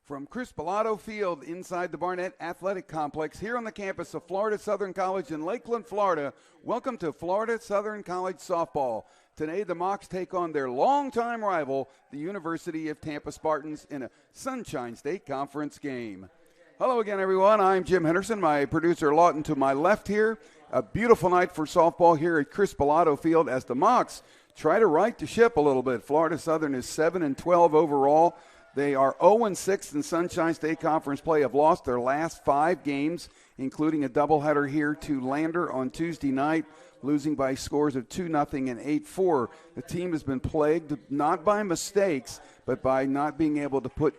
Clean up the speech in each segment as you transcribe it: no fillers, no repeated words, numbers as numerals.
From Pilato Field inside the Barnett Athletic Complex here on the campus of Florida Southern College in Lakeland, Florida, welcome to Florida Southern College softball. Today the Mocs take on their longtime rival, the University of Tampa Spartans, in a Sunshine State Conference game. Hello again, everyone. I'm Jim Henderson, my producer Lawton to my left here. A beautiful night for softball here at Pilato Field as the Mocs try to right the ship a little bit. Florida Southern is 7-12 overall. They are 0-6 in Sunshine State Conference play, have lost their last 5 games, including a doubleheader here to Lander on Tuesday night, losing by scores of 2-0 and 8-4. The team has been plagued not by mistakes, but by not being able to put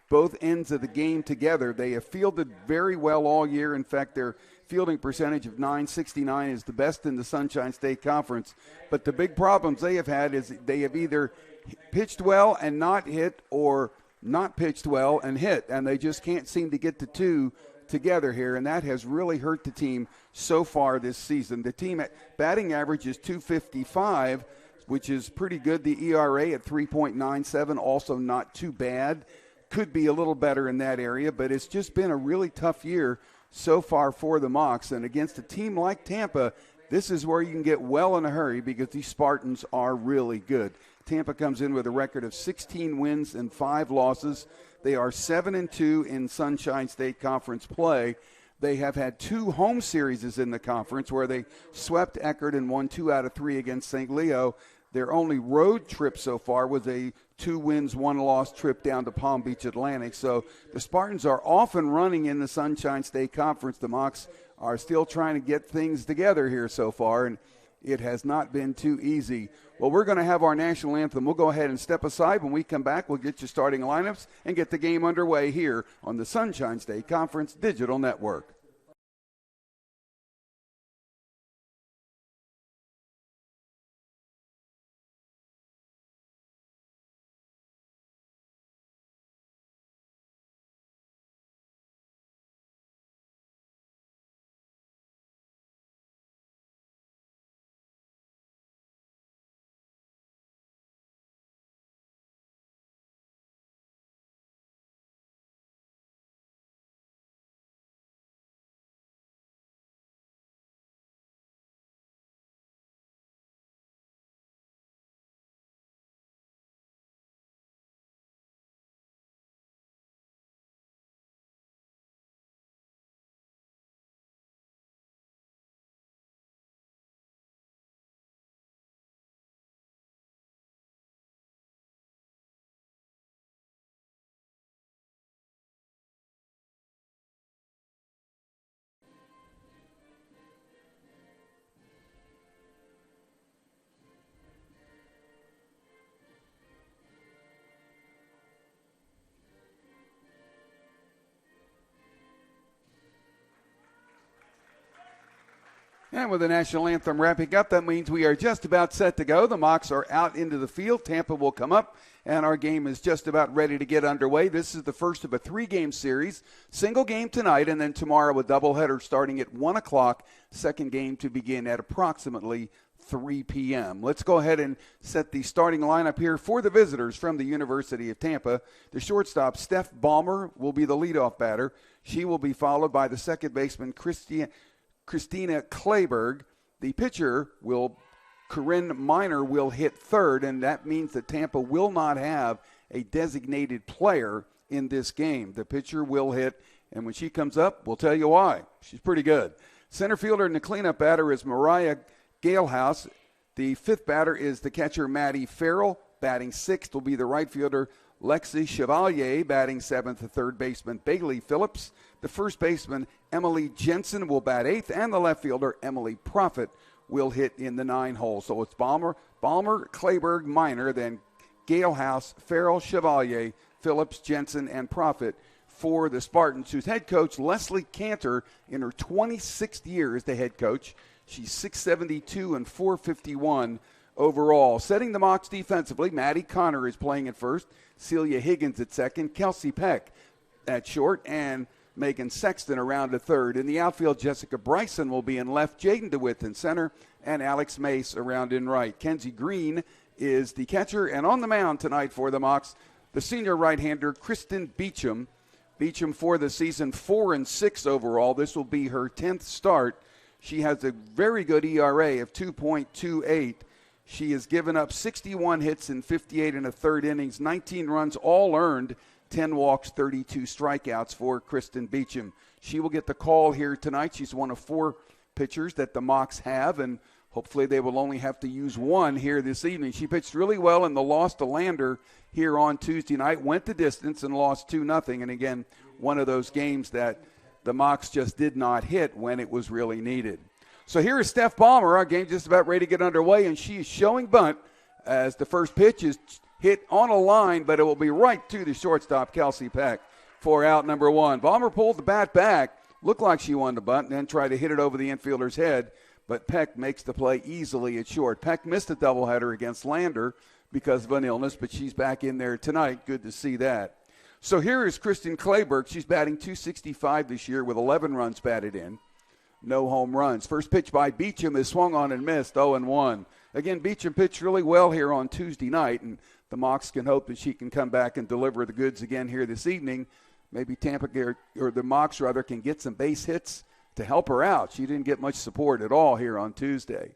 both ends of the game together. They have fielded very well all year. In fact, their fielding percentage of .969 is the best in the Sunshine State Conference. But the big problems they have had is they have either pitched well and not hit, or not pitched well and hit, and they just can't seem to get the two together here, and that has really hurt the team so far this season. The team at batting average is .255, which is pretty good. The ERA at 3.97, also not too bad. Could be a little better in that area, but it's just been a really tough year so far for the Mocs, and against a team like Tampa, this is where you can get well in a hurry because these Spartans are really good. Tampa comes in with a record of 16 wins and 5 losses. They are 7-2 in Sunshine State Conference play. They have had 2 home series in the conference where they swept Eckerd and won 2 out of 3 against St. Leo. Their only road trip so far was a 2 wins, 1 loss trip down to Palm Beach Atlantic. So the Spartans are off and running in the Sunshine State Conference. The Mocs are still trying to get things together here so far, and it has not been too easy. Well, we're going to have our national anthem. We'll go ahead and step aside. When we come back, we'll get you starting lineups and get the game underway here on the Sunshine State Conference Digital Network. And with the national anthem wrapping up, that means we are just about set to go. The Mocs are out into the field. Tampa will come up, and our game is just about ready to get underway. This is the first of a 3-game series. Single game tonight, and then tomorrow a doubleheader starting at 1 o'clock. Second game to begin at approximately 3 p.m. Let's go ahead and set the starting lineup here for the visitors from the University of Tampa. The shortstop, Steph Ballmer, will be the leadoff batter. She will be followed by the second baseman, Kristen Clayburgh. The pitcher, Curran Minor, will hit third, and that means that Tampa will not have a designated player in this game. The pitcher will hit, and when she comes up, we'll tell you why. She's pretty good. Center fielder and the cleanup batter is Mariah Galehouse. The fifth batter is the catcher, Maddie Farrell. Batting sixth will be the right fielder, Lexi Chevalier. Batting seventh, the third baseman, Bailey Phillips. The first baseman, Emily Jensen, will bat eighth, and the left fielder, Emily Profit, will hit in the 9 hole. So it's Ballmer, Clayburgh, Minor, then Galehouse, Farrell, Chevalier, Phillips, Jensen, and Profit for the Spartans, whose head coach, Leslie Cantor, in her 26th year as the head coach. She's 672 and 451 overall. Setting the Mocs defensively, Maddie Connor is playing at first, Celia Higgins at second, Kelsey Peck at short, and Megan Sexton around to third. In the outfield, Jessica Bryson will be in left, Jaden DeWitt in center, and Alex Mace around in right. Kenzie Greene is the catcher, and on the mound tonight for the Mocs, the senior right-hander Kristen Beecham. Beecham for the season 4-6 overall. This will be her 10th start. She has a very good ERA of 2.28. She has given up 61 hits in 58 and a third innings, 19 runs, all earned, 10 walks, 32 strikeouts for Kristen Beecham. She will get the call here tonight. She's one of 4 pitchers that the Mocs have, and hopefully they will only have to use one here this evening. She pitched really well in the loss to Lander here on Tuesday night, went the distance and lost 2-0. And again, one of those games that the Mocs just did not hit when it was really needed. So here is Steph Ballmer. Our game just about ready to get underway, and she is showing bunt as the first pitch is hit on a line, but it will be right to the shortstop, Kelsey Peck, for out number 1. Ballmer pulled the bat back, looked like she won the bunt, and then tried to hit it over the infielder's head, but Peck makes the play easily at short. Peck missed a doubleheader against Lander because of an illness, but she's back in there tonight. Good to see that. So here is Kristen Clayburgh. She's batting .265 this year with 11 runs batted in. No home runs. First pitch by Beecham is swung on and missed, 0-1. Again, Beecham pitched really well here on Tuesday night, and the Mocs can hope that she can come back and deliver the goods again here this evening. Maybe Tampa, or the Mocs rather, can get some base hits to help her out. She didn't get much support at all here on Tuesday.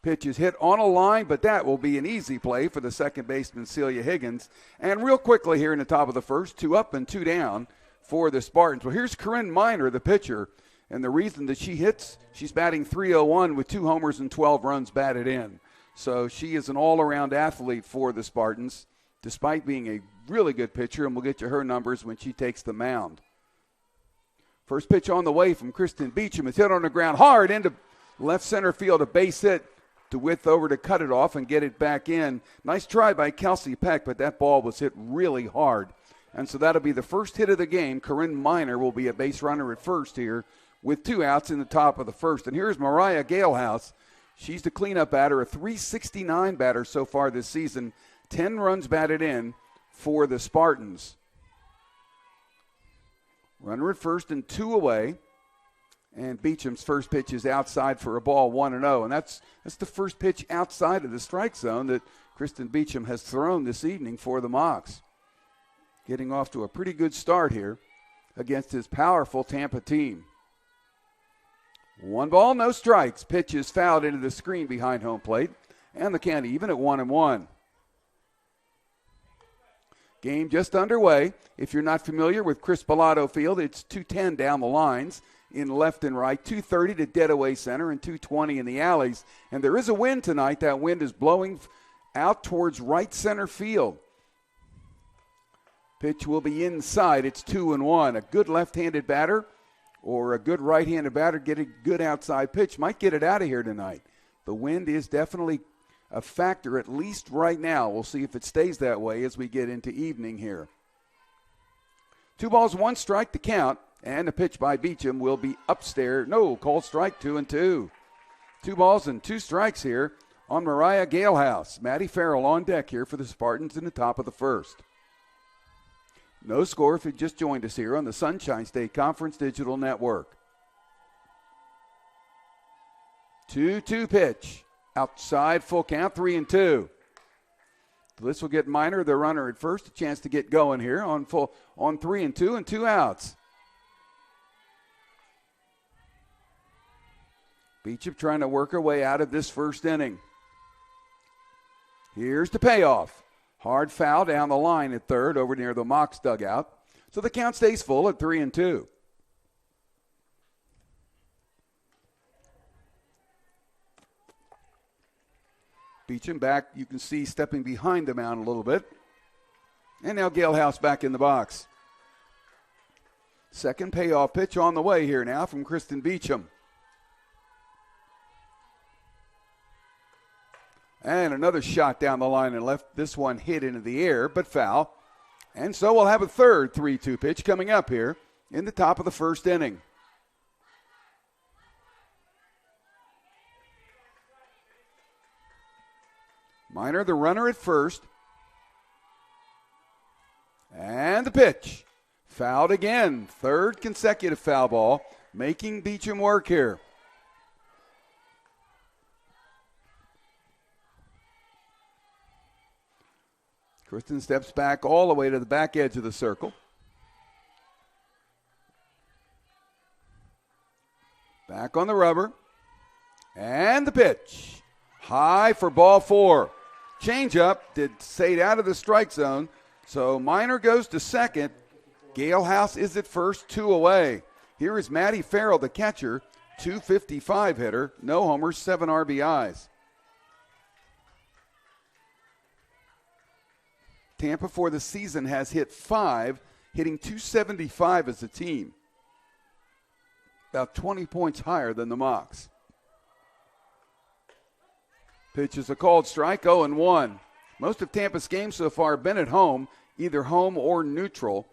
Pitch is hit on a line, but that will be an easy play for the second baseman, Celia Higgins. And real quickly here in the top of the first, 2 up and 2 down for the Spartans. Well, here's Curran Minor, the pitcher. And the reason that she hits, she's batting .301 with 2 homers and 12 runs batted in. So she is an all-around athlete for the Spartans, despite being a really good pitcher, and we'll get to her numbers when she takes the mound. First pitch on the way from Kristen Beecham. It's hit on the ground hard into left center field, a base hit to width over to cut it off and get it back in. Nice try by Kelsey Peck, but that ball was hit really hard. And so that'll be the first hit of the game. Curran Minor will be a base runner at first here with 2 outs in the top of the first. And here's Mariah Galehouse. She's the cleanup batter, a .369 batter so far this season. 10 runs batted in for the Spartans. Runner at first and 2 away. And Beecham's first pitch is outside for a ball, 1-0. And that's the first pitch outside of the strike zone that Kristen Beecham has thrown this evening for the Mocs. Getting off to a pretty good start here against his powerful Tampa team. 1 ball, no strikes. Pitch is fouled into the screen behind home plate. And the count even at 1-1. Game just underway. If you're not familiar with Chris Pilato Field, it's 210 down the lines in left and right, 230 to dead away center, and 220 in the alleys. And there is a wind tonight. That wind is blowing out towards right center field. Pitch will be inside. It's 2-1. A good left-handed batter or a good right-handed batter get a good outside pitch might get it out of here tonight. The wind is definitely a factor, at least right now. We'll see if it stays that way as we get into evening here. 2 balls, 1 strike to count, and the pitch by Beecham will be upstairs. No, called strike, 2-2. 2 balls and 2 strikes here on Mariah Galehouse. Maddie Farrell on deck here for the Spartans in the top of the first. No score if you just joined us here on the Sunshine State Conference Digital Network. 2-2 pitch. Outside, full count, 3-2. This will get Minor, the runner at first, a chance to get going here on 3-2 and 2 outs. Beecham trying to work her way out of this first inning. Here's the payoff. Hard foul down the line at third over near the Mocs dugout. So the count stays full at 3-2. Beecham back, you can see, stepping behind the mound a little bit. And now Galehouse back in the box. Second payoff pitch on the way here now from Kristen Beecham. And another shot down the line and left. This one hit into the air, but foul. And so we'll have a third 3-2 pitch coming up here in the top of the first inning. Minor, the runner at first. And the pitch. Fouled again. Third consecutive foul ball, making Beecham work here. Kristen steps back all the way to the back edge of the circle. Back on the rubber. And the pitch. High for ball 4. Changeup did stayed out of the strike zone. So Minor goes to second. Galehouse is at first, 2 away. Here is Maddie Farrell, the catcher, 255 hitter, no homers, 7 RBIs. Tampa for the season has hit 5, hitting 275 as a team. About 20 points higher than the Mocs. Pitch is a called strike, 0-1. Most of Tampa's games so far have been at home, either home or neutral.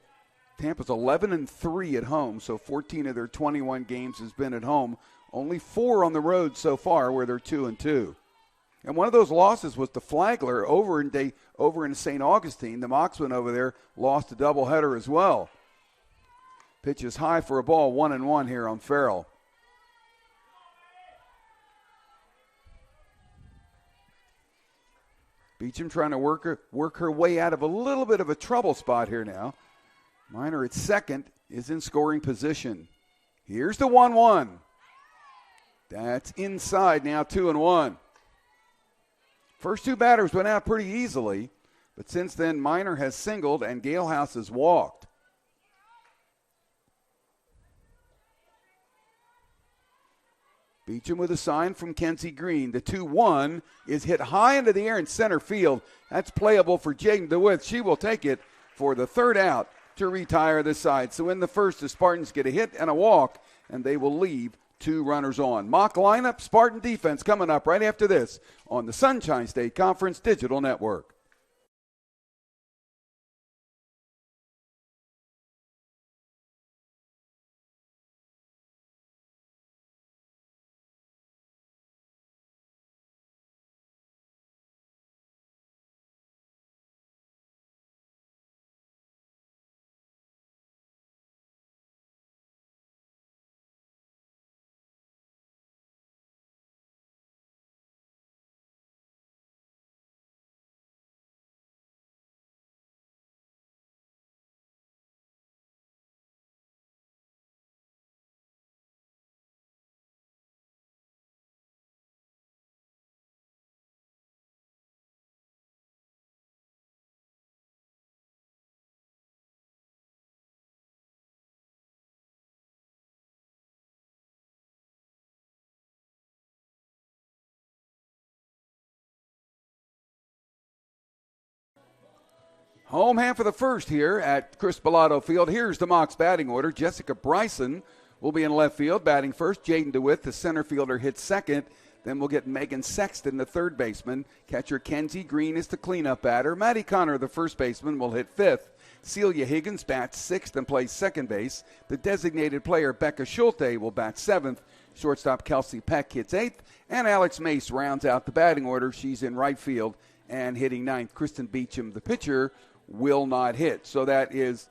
Tampa's 11-3 at home, so 14 of their 21 games has been at home. Only 4 on the road so far, where they're 2-2. And one of those losses was to Flagler over in St. Augustine. The Mocs went over there, lost a doubleheader as well. Pitch is high for a ball, 1-1 here on Farrell. Beecham trying to work her way out of a little bit of a trouble spot here now. Minor at second is in scoring position. Here's the 1-1. That's inside now, 2-1. First 2 batters went out pretty easily, but since then Minor has singled and Galehouse has walked. Beecham with a sign from Kenzie Greene. The 2-1 is hit high into the air in center field. That's playable for Jaden DeWitt. She will take it for the 3rd out to retire the side. So in the first, the Spartans get a hit and a walk, and they will leave 2 runners on. Mock lineup, Spartan defense coming up right after this on the Sunshine State Conference Digital Network. Home half of the first here at Chris Pilato Field. Here's the Mocs batting order. Jessica Bryson will be in left field, batting first. Jaden DeWitt, the center fielder, hits second. Then we'll get Megan Sexton, the third baseman. Catcher Kenzie Greene is the cleanup batter. Maddie Connor, the first baseman, will hit fifth. Celia Higgins bats sixth and plays second base. The designated player, Becca Schulte, will bat seventh. Shortstop Kelsey Peck hits eighth. And Alex Mace rounds out the batting order. She's in right field and hitting ninth. Kristen Beecham, the pitcher, will not hit. So that is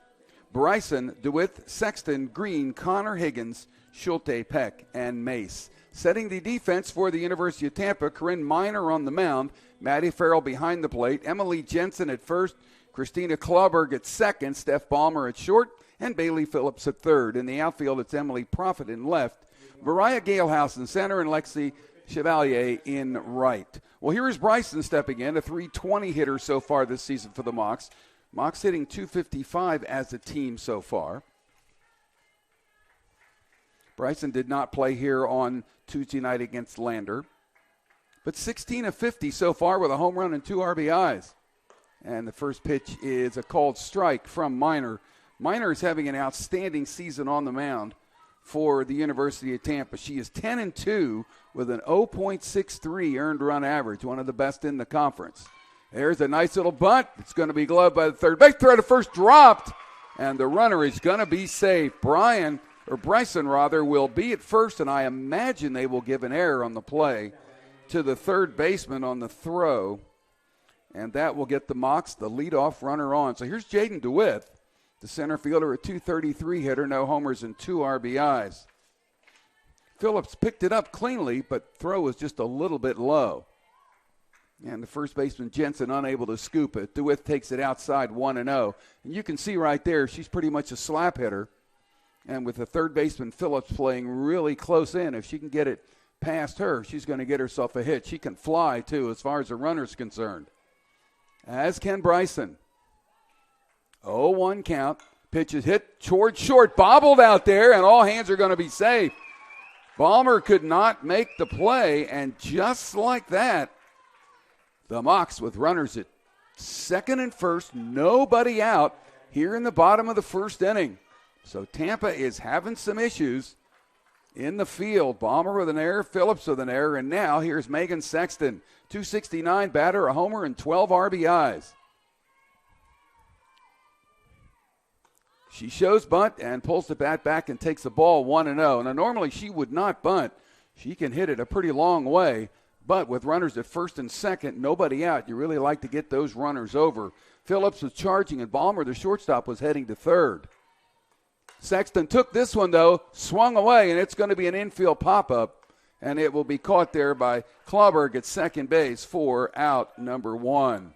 Bryson, DeWitt, Sexton, Greene, Connor, Higgins, Schulte, Peck, and Mace. Setting the defense for the University of Tampa, Corinne Miner on the mound, Maddie Farrell behind the plate, Emily Jensen at first, Christina Clauberg at second, Steph Ballmer at short, and Bailey Phillips at third. In the outfield, it's Emily Profit in left, Mariah Galehouse in center, and Lexi Chevalier in right. Well, here is Bryson stepping in, a .320 hitter so far this season for the Mocs. Mocs hitting .255 as a team so far. Bryson did not play here on Tuesday night against Lander, but 16 of 50 so far with a home run and 2 RBIs. And the first pitch is a called strike from Miner. Miner is having an outstanding season on the mound for the University of Tampa. She is 10-2 with an 0.63 earned run average, one of the best in the conference. There's a nice little bunt. It's going to be gloved by the third base. Throw to first dropped, and the runner is going to be safe. Bryson will be at first, and I imagine they will give an error on the play to the third baseman on the throw, and that will get the Mocs the leadoff runner on. So here's Jaden DeWitt, the center fielder, a .233 hitter, no homers and 2 RBIs. Phillips picked it up cleanly, but throw was just a little bit low. And the first baseman, Jensen, unable to scoop it. DeWitt takes it outside 1-0. And you can see right there, she's pretty much a slap hitter. And with the third baseman, Phillips, playing really close in, if she can get it past her, she's going to get herself a hit. She can fly, too, as far as the runner's concerned. As can Bryson. 0-1 count. Pitch is hit towards short, bobbled out there, and all hands are going to be safe. Ballmer could not make the play, and just like that, the Mocs with runners at second and first, nobody out here in the bottom of the first inning. So Tampa is having some issues in the field. Ballmer with an error, Phillips with an error, and now here's Megan Sexton. 269 batter, a homer, and 12 RBIs. She shows bunt and pulls the bat back and takes the ball 1-0. Now, normally she would not bunt. She can hit it a pretty long way. But with runners at first and second, nobody out, you really like to get those runners over. Phillips was charging, and Ballmer, the shortstop, was heading to third. Sexton took this one, though, swung away, and it's going to be an infield pop-up, and it will be caught there by Clauberg at second base for out number 1.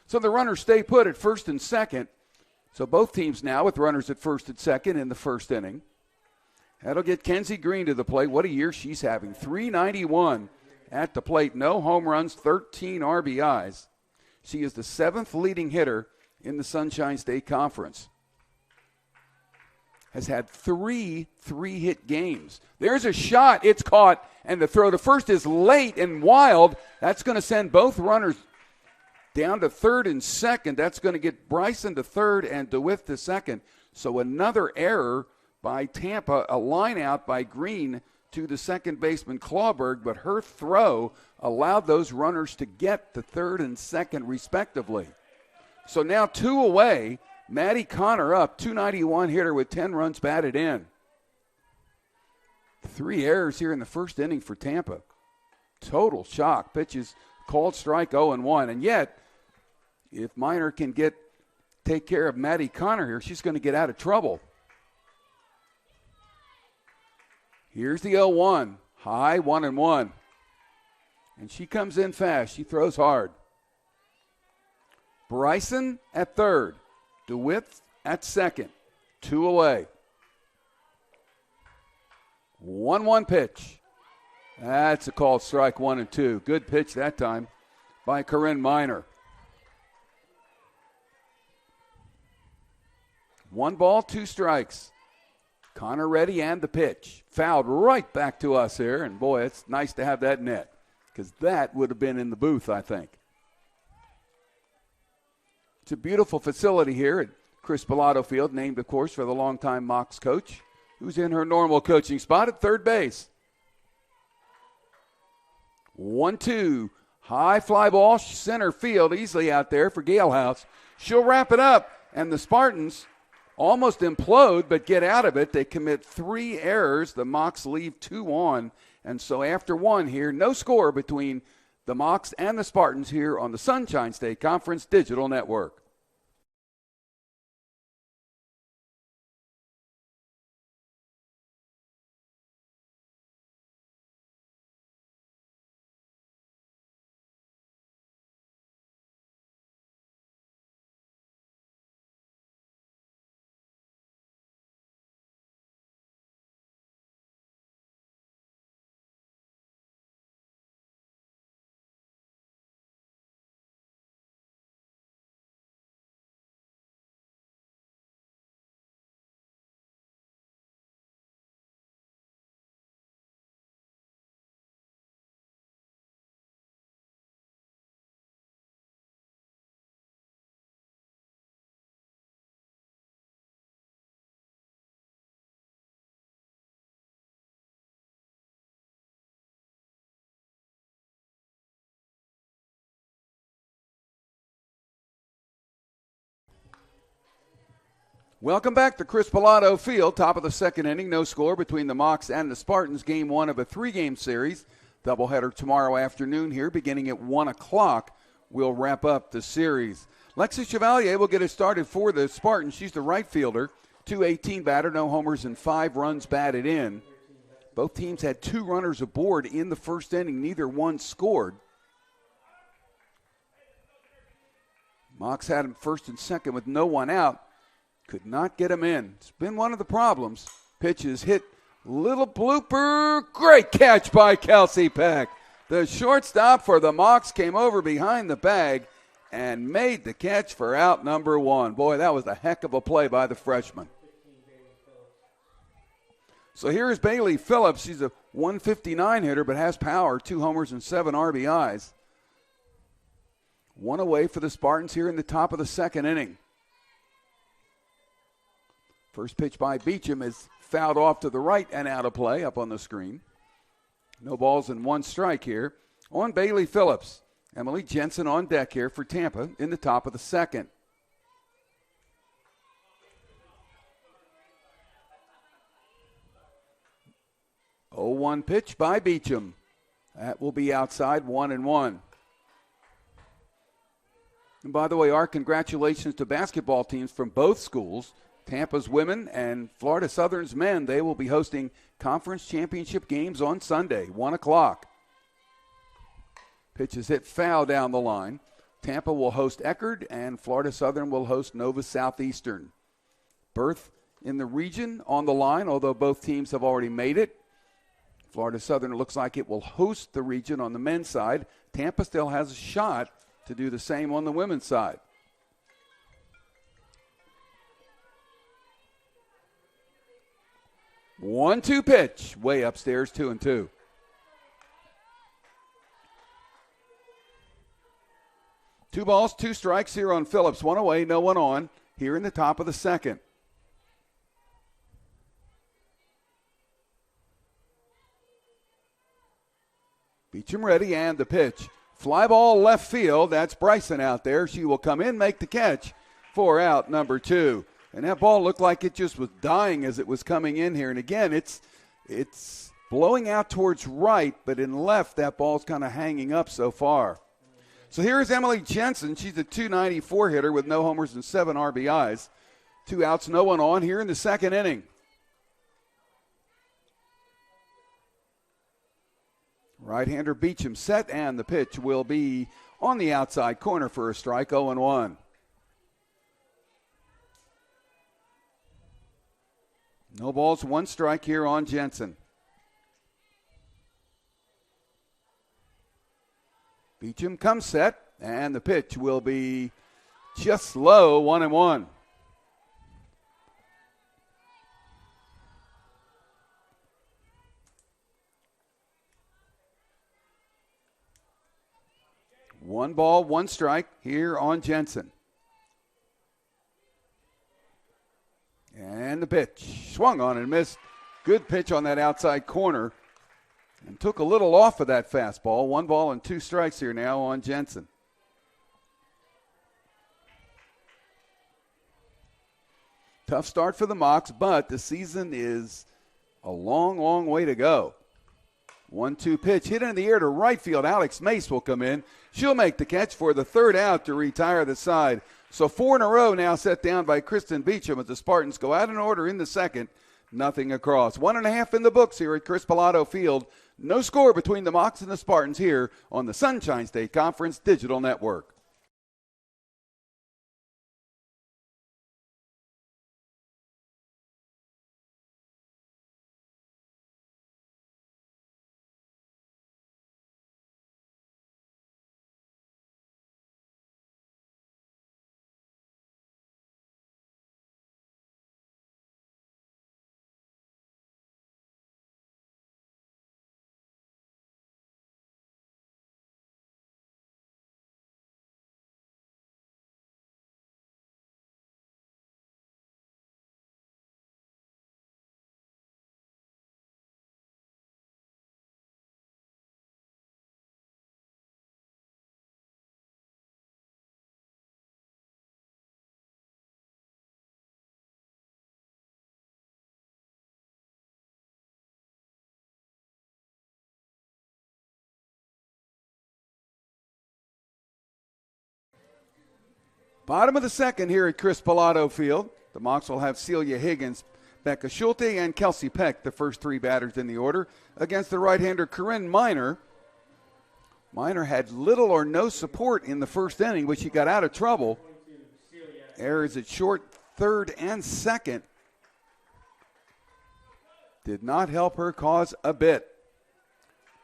So the runners stay put at first and second. So both teams now with runners at first and second in the first inning. That'll get Kenzie Greene to the plate. What a year she's having. 391 at the plate. No home runs, 13 RBIs. She is the 7th leading hitter in the Sunshine State Conference. Has had 3 3-hit games. There's a shot. It's caught, and the throw to first is late and wild. That's going to send both runners down to third and second. That's going to get Bryson to third and DeWitt to second. So another error by Tampa, a line out by Greene to the second baseman Clauberg, but her throw allowed those runners to get to third and second respectively. So now 2 away. Maddie Connor up, 291 hitter with 10 runs batted in. 3 errors here in the first inning for Tampa. Total shock. Pitches called strike 0-1. And yet, if Minor can take care of Maddie Connor here, she's going to get out of trouble. Here's the 0-1. High, 1-1. And she comes in fast. She throws hard. Bryson at third. DeWitt at second. 2 away. 1-1 pitch. That's a called strike 1-2. Good pitch that time by Curran Minor. 1 ball, 2 strikes. Connor ready and the pitch. Fouled right back to us here. And boy, it's nice to have that net, because that would have been in the booth, I think. It's a beautiful facility here at Chris Pilato Field, named, of course, for the longtime Mocs coach, who's in her normal coaching spot at third base. 1-2. High fly ball, center field, easily out there for Galehouse. She'll wrap it up, and the Spartans almost implode, but get out of it. They commit 3 errors. The Mocs leave 2 on. And so after 1 here, no score between the Mocs and the Spartans here on the Sunshine State Conference Digital Network. Welcome back to Chris Pilato Field. Top of the second inning. No score between the Mocs and the Spartans. Game 1 of a 3-game series. Doubleheader tomorrow afternoon here, beginning at 1 o'clock. We'll wrap up the series. Lexi Chevalier will get it started for the Spartans. She's the right fielder. 218 batter, no homers, and 5 runs batted in. Both teams had 2 runners aboard in the first inning. Neither one scored. Mocs had him first and second with no one out. Could not get him in. It's been one of the problems. Pitches hit, little blooper. Great catch by Kelsey Peck. The shortstop for the Mocs came over behind the bag and made the catch for out number one. Boy, that was a heck of a play by the freshman. So here is Bailey Phillips. She's a 159 hitter but has power, 2 homers and 7 RBIs. One away for the Spartans here in the top of the second inning. First pitch by Beecham is fouled off to the right and out of play up on the screen. No balls and 1 strike here on Bailey Phillips. Emily Jensen on deck here for Tampa in the top of the second. Oh, 1 pitch by Beecham. That will be outside, 1-1. And by the way, our congratulations to basketball teams from both schools. Tampa's women and Florida Southern's men, they will be hosting conference championship games on Sunday, 1 o'clock. Pitch is hit foul down the line. Tampa will host Eckerd, and Florida Southern will host Nova Southeastern. Berth in the region on the line, although both teams have already made it. Florida Southern looks like it will host the region on the men's side. Tampa still has a shot to do the same on the women's side. 1-2 pitch, way upstairs, 2-2. Two balls, 2 strikes here on Phillips. 1 away, no one on here in the top of the second. Beecham ready, and the pitch. Fly ball left field. That's Bryson out there. She will come in, make the catch for out number 2. And that ball looked like it just was dying as it was coming in here. And again, it's blowing out towards right, but in left, that ball's kind of hanging up so far. So here is Emily Jensen. She's a 294 hitter with no homers and 7 RBIs. 2 outs, no one on here in the second inning. Right-hander Beecham set, and the pitch will be on the outside corner for a strike, 0-1. No balls, 1 strike here on Jensen. Beecham comes set, and the pitch will be just low, 1-1. One ball, 1 strike here on Jensen. And the pitch, swung on and missed. Good pitch on that outside corner. And took a little off of that fastball. 1 ball and 2 strikes here now on Jensen. Tough start for the Mocs, but the season is a long, long way to go. 1-2 pitch hit in the air to right field. Alex Mace will come in. She'll make the catch for the 3rd out to retire the side. So 4 in a row now set down by Kristen Beecham as the Spartans go out in order in the second. Nothing across. 1.5 in the books here at Chris Pilato Field. No score between the Mocs and the Spartans here on the Sunshine State Conference Digital Network. Bottom of the second here at Chris Pilato Field. The Mocs will have Celia Higgins, Becca Schulte, and Kelsey Peck, the first 3 batters in the order, against the right-hander Curran Minor. Minor had little or no support in the first inning, but she got out of trouble. Errors at short, third, and second did not help her cause a bit.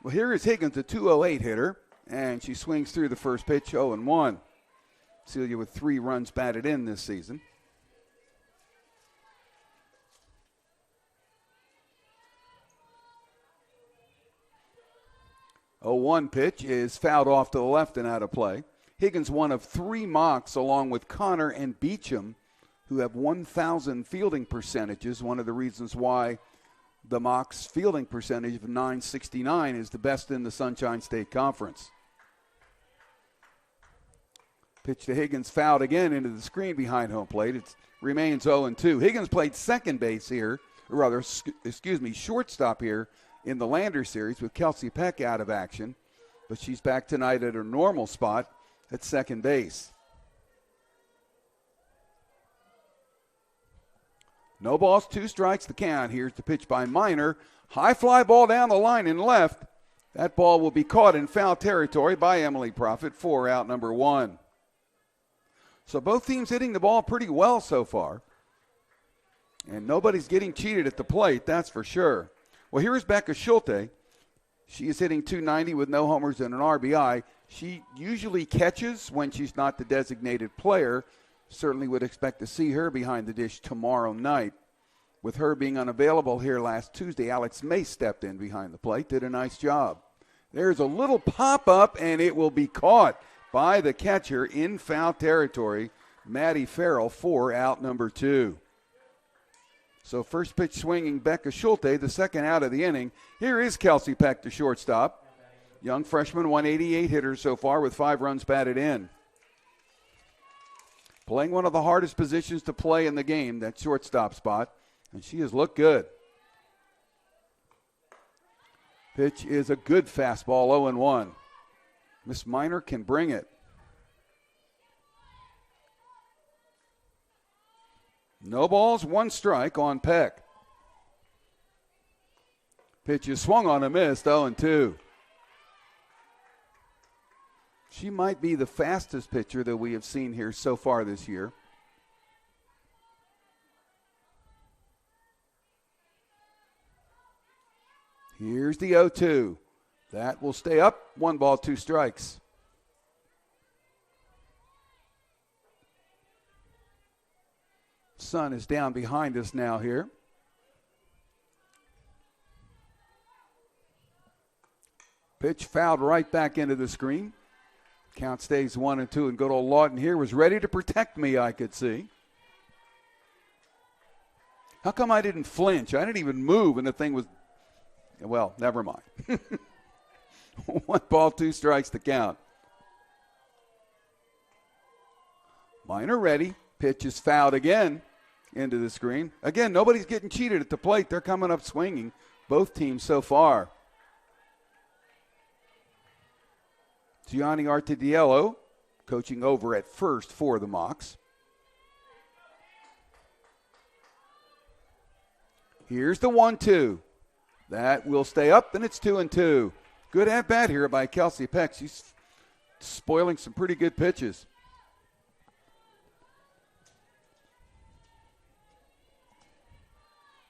Well, here is Higgins, a 208 hitter, and she swings through the first pitch, 0-1. Celia with 3 runs batted in this season. A 1 pitch is fouled off to the left and out of play. Higgins, one of 3 Mocs, along with Connor and Beecham, who have 1,000 fielding percentages. One of the reasons why the Mocs fielding percentage of .969 is the best in the Sunshine State Conference. Pitch to Higgins, fouled again into the screen behind home plate. It remains 0-2. Higgins played second base here, or rather, shortstop here in the Lander series with Kelsey Peck out of action, but she's back tonight at her normal spot at second base. No balls, 2 strikes, the count. Here's the pitch by Minor. High fly ball down the line and left. That ball will be caught in foul territory by Emily Profit for out number 1. So both teams hitting the ball pretty well so far. And nobody's getting cheated at the plate, that's for sure. Well, here is Becca Schulte. She is hitting .290 with no homers and an RBI. She usually catches when she's not the designated player. Certainly would expect to see her behind the dish tomorrow night. With her being unavailable here last Tuesday, Alex Mace stepped in behind the plate, did a nice job. There's a little pop-up, and it will be caught by the catcher in foul territory, Maddie Farrell, for out number 2. So first pitch swinging Becca Schulte, the second out of the inning. Here is Kelsey Peck, the shortstop. Young freshman, 188 hitter so far with 5 runs batted in. Playing one of the hardest positions to play in the game, that shortstop spot, and she has looked good. Pitch is a good fastball, 0-1. Miss Minor can bring it. No balls, 1 strike on Peck. Pitch is swung on and missed, 0-2. She might be the fastest pitcher that we have seen here so far this year. Here's the 0-2. That will stay up. 1 ball, 2 strikes. Sun is down behind us now here. Pitch fouled right back into the screen. Count stays 1-2, and good old Lawton here was ready to protect me, I could see. How come I didn't flinch? I didn't even move, and the thing was, well, never mind. 1 ball, 2 strikes to count. Minor ready. Pitch is fouled again into the screen. Again, nobody's getting cheated at the plate. They're coming up swinging, both teams so far. Gianni Artidiello coaching over at first for the Mocs. Here's the 1-2. That will stay up, and it's 2-2. Good at-bat here by Kelsey Peck. She's spoiling some pretty good pitches.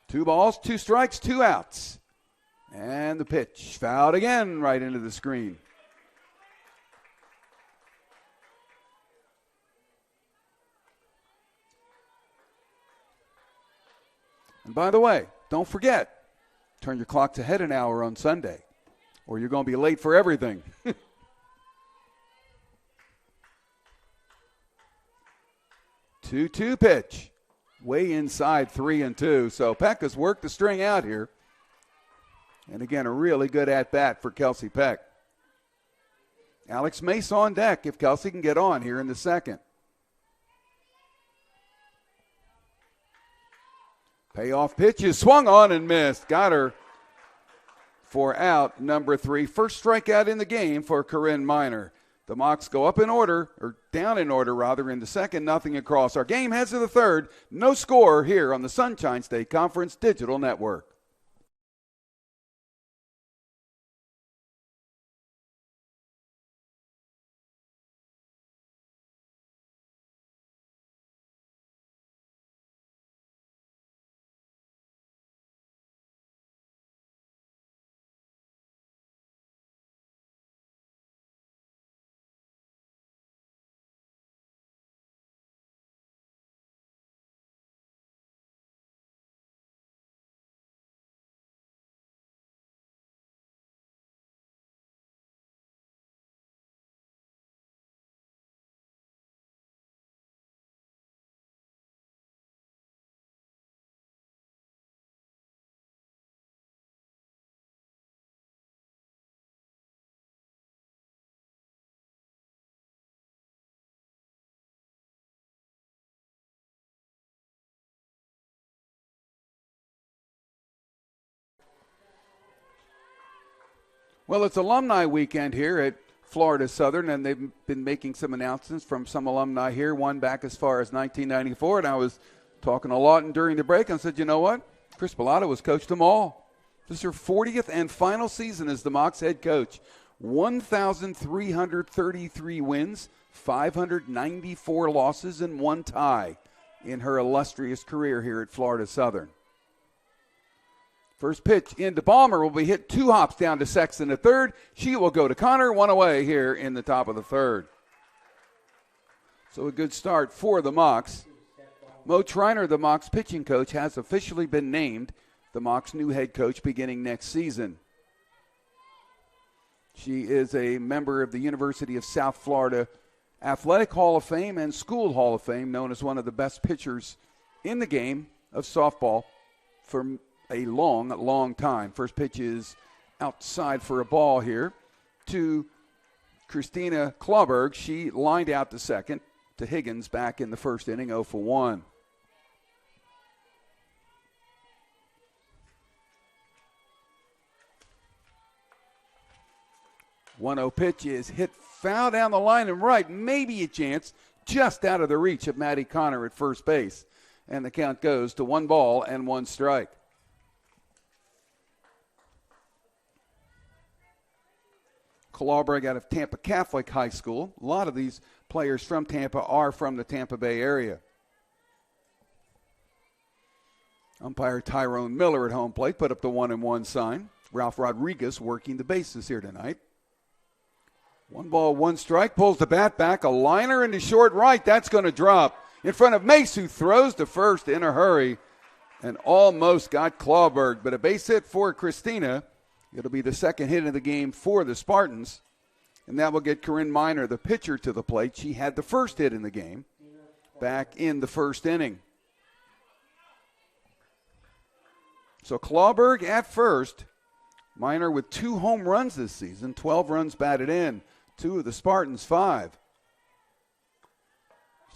Two balls, 2 strikes, 2 outs. And the pitch fouled again right into the screen. And by the way, don't forget, turn your clocks ahead an hour on Sunday, or you're going to be late for everything. 2-2 pitch. Way inside 3-2. So Peck has worked the string out here. And again, a really good at-bat for Kelsey Peck. Alex Mace on deck if Kelsey can get on here in the second. Payoff pitch is swung on and missed. Got her for out number 3. First strikeout in the game for Curran Minor. The Mocs go up in order, or down in order rather, in the second, nothing across. Our game heads to the third. No score here on the Sunshine State Conference Digital Network. Well, it's alumni weekend here at Florida Southern, and they've been making some announcements from some alumni here, one back as far as 1994. And I was talking to Lawton during the break and said, you know what? Chris Pilato has coached them all. This is her 40th and final season as the Mocs head coach. 1,333 wins, 594 losses, and 1 tie in her illustrious career here at Florida Southern. First pitch into Balmer will be hit 2 hops down to Sexton at third. She will go to Connor, 1 away here in the top of the third. So a good start for the Mocs. Mo Triner, the Mocs pitching coach, has officially been named the Mocs new head coach beginning next season. She is a member of the University of South Florida Athletic Hall of Fame and School Hall of Fame, known as one of the best pitchers in the game of softball for a long, long time. First pitch is outside for a ball here to Christina Clauberg. She lined out to second to Higgins back in the first inning, 0 for 1. One-0 pitch is hit foul down the line and right. Maybe a chance just out of the reach of Maddie Connor at first base. And the count goes to 1 ball and 1 strike. Clauberg out of Tampa Catholic High School. A lot of these players from Tampa are from the Tampa Bay area. Umpire Tyrone Miller at home plate put up the 1-1 sign. Ralph Rodriguez working the bases here tonight. 1 ball, 1 strike, pulls the bat back, a liner into short right. That's going to drop in front of Mace, who throws to first in a hurry and almost got Clauberg. But a base hit for Christina. It'll be the second hit of the game for the Spartans, and that will get Corinne Miner, the pitcher, to the plate. She had the first hit in the game back in the first inning. So Clauberg at first. Miner with 2 home runs this season, 12 runs batted in. 2 of the Spartans, 5.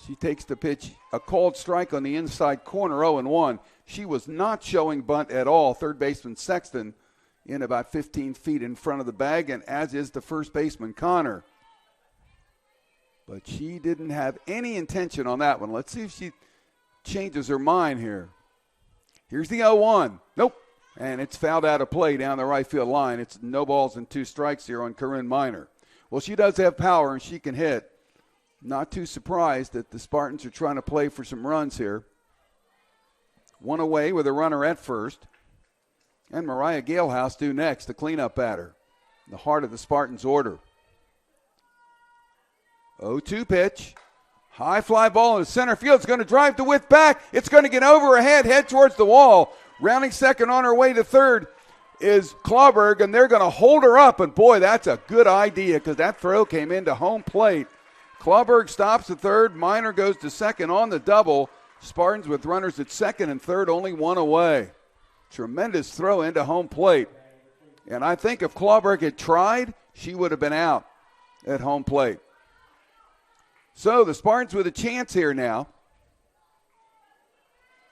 She takes the pitch, a called strike on the inside corner, 0-1. She was not showing bunt at all. Third baseman Sexton in about 15 feet in front of the bag, and as is the first baseman Connor. But she didn't have any intention on that one. Let's see if she changes her mind here. Here's the 0-1. Nope. And it's fouled out of play down the right field line. It's no balls and 2 strikes here on Corinne Miner. Well, she does have power, and she can hit. Not too surprised that the Spartans are trying to play for some runs here. 1 away with a runner at first. And Mariah Galehouse due next, the cleanup batter. The heart of the Spartans' order. 0-2 pitch. High fly ball in the center field. It's going to drive the width back. It's going to get over her head towards the wall. Rounding second on her way to third is Clauberg, and they're going to hold her up. And, boy, that's a good idea because that throw came into home plate. Clauberg stops at third. Miner goes to second on the double. Spartans with runners at second and third, only 1 away. Tremendous throw into home plate. And I think if Clauberg had tried, she would have been out at home plate. So the Spartans with a chance here now.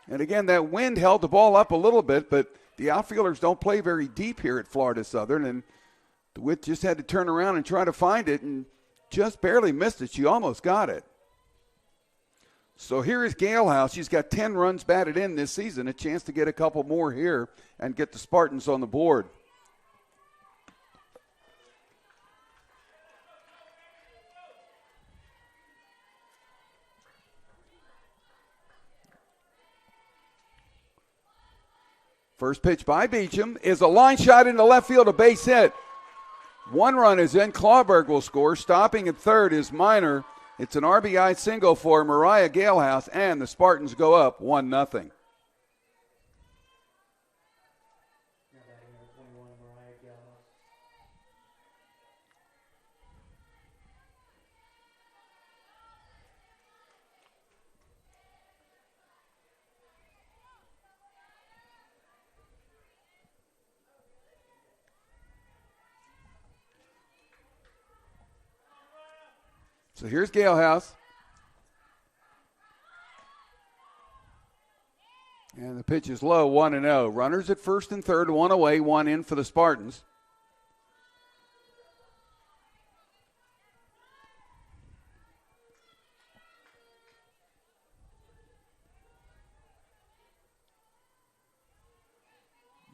And again, that wind held the ball up a little bit, but the outfielders don't play very deep here at Florida Southern. And DeWitt just had to turn around and try to find it and just barely missed it. She almost got it. So here is Galehouse. She's got 10 runs batted in this season, a chance to get a couple more here and get the Spartans on the board. First pitch by Beecham is a line shot into left field, a base hit. 1 run is in. Clauberg will score. Stopping at third is Miner. It's an RBI single for Mariah Galehouse, and the Spartans go up 1-0. So here's Galehouse. And the pitch is low, 1-0. Runners at first and third, 1 away, 1 in for the Spartans.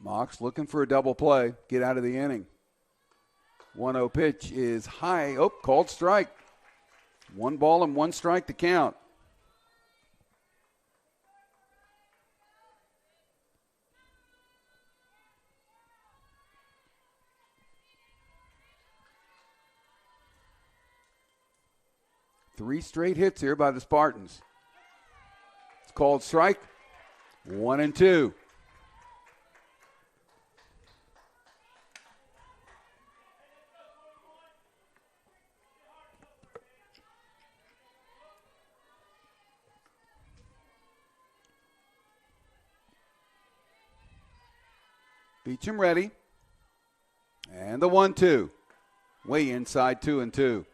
Mocs looking for a double play, get out of the inning. 1-0 pitch is high. Oh, called strike. 1 ball and 1 strike to count. Three straight hits here by the Spartans. It's called strike. 1-2. Beecham ready. And the 1-2. Way inside, 2-2.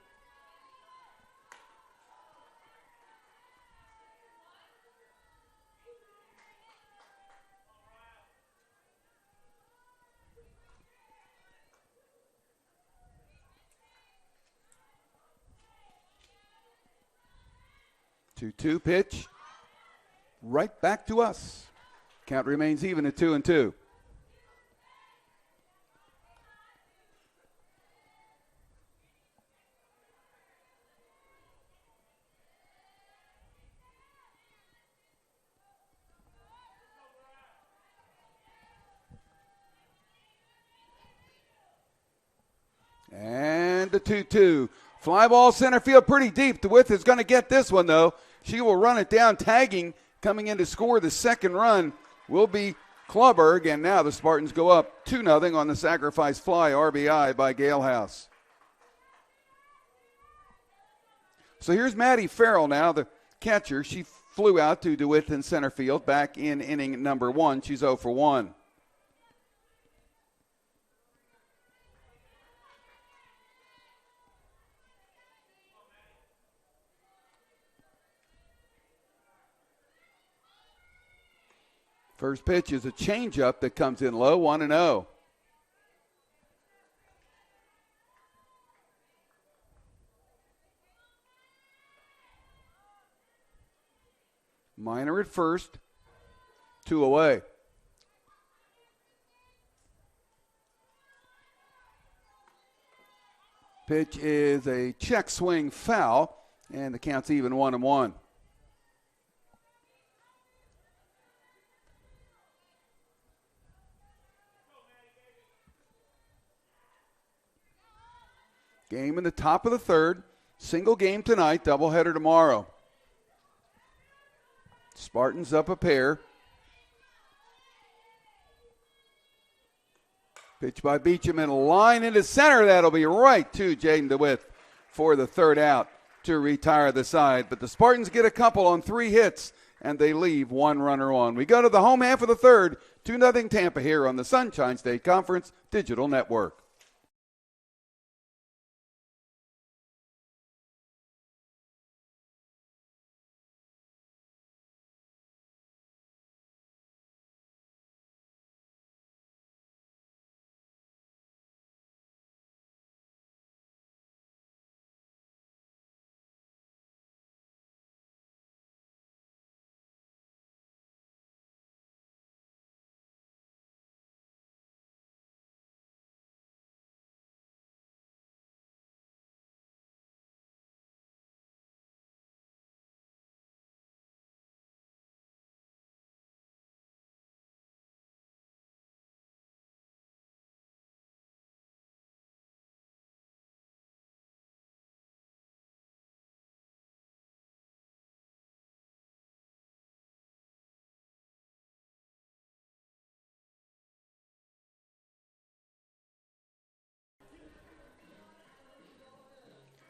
Two pitch. Right back to us. Count remains even at 2-2. And the 2-2. Fly ball center field pretty deep. DeWitt is going to get this one, though. She will run it down, tagging, coming in to score the second run will be Clauberg. And now the Spartans go up 2-0 on the sacrifice fly RBI by Galehouse. So here's Maddie Farrell now, the catcher. She flew out to DeWitt in center field back in inning number 1. She's 0 for 1. First pitch is a changeup that comes in low, 1-0. Minor at first, 2 away. Pitch is a check swing foul, and the count's even 1-1. Game in the top of the third. Single game tonight, doubleheader tomorrow. Spartans up a pair. Pitch by Beecham and a line into center. That'll be right to Jaden DeWitt for the third out to retire the side. But the Spartans get a couple on 3 hits, and they leave 1 runner on. We go to the home half of the third. 2-0 Tampa here on the Sunshine State Conference Digital Network.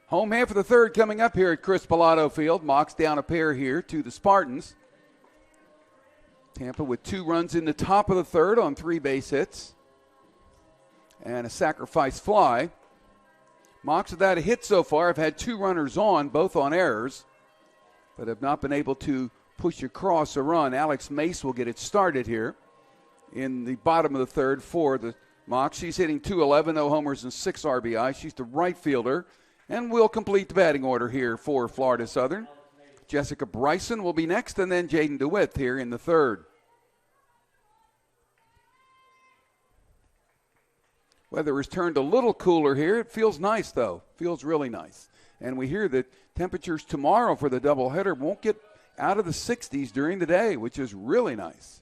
Home half of the third coming up here at Chris Pilato Field. Mocs down a pair here to the Spartans. Tampa with 2 runs in the top of the third on 3 base hits and a sacrifice fly. Mocs without a hit so far have had 2 runners on, both on errors, but have not been able to push across a run. Alex Mace will get it started here in the bottom of the third for the Mocs. She's hitting .211, no homers and 6 RBI. She's the right fielder. And we'll complete the batting order here for Florida Southern. Jessica Bryson will be next, and then Jaden DeWitt here in the third. Weather has turned a little cooler here. It feels nice, though. Feels really nice. And we hear that temperatures tomorrow for the doubleheader won't get out of the 60s during the day, which is really nice.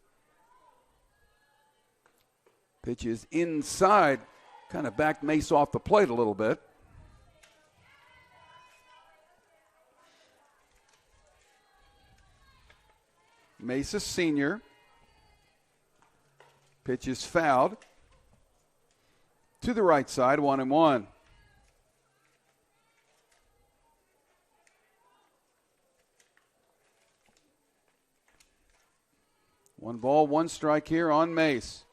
Pitch is inside, kind of backed Mace off the plate a little bit. Mace, a senior. Pitch is fouled. To the right side, 1-1. One ball, one strike here on Mace.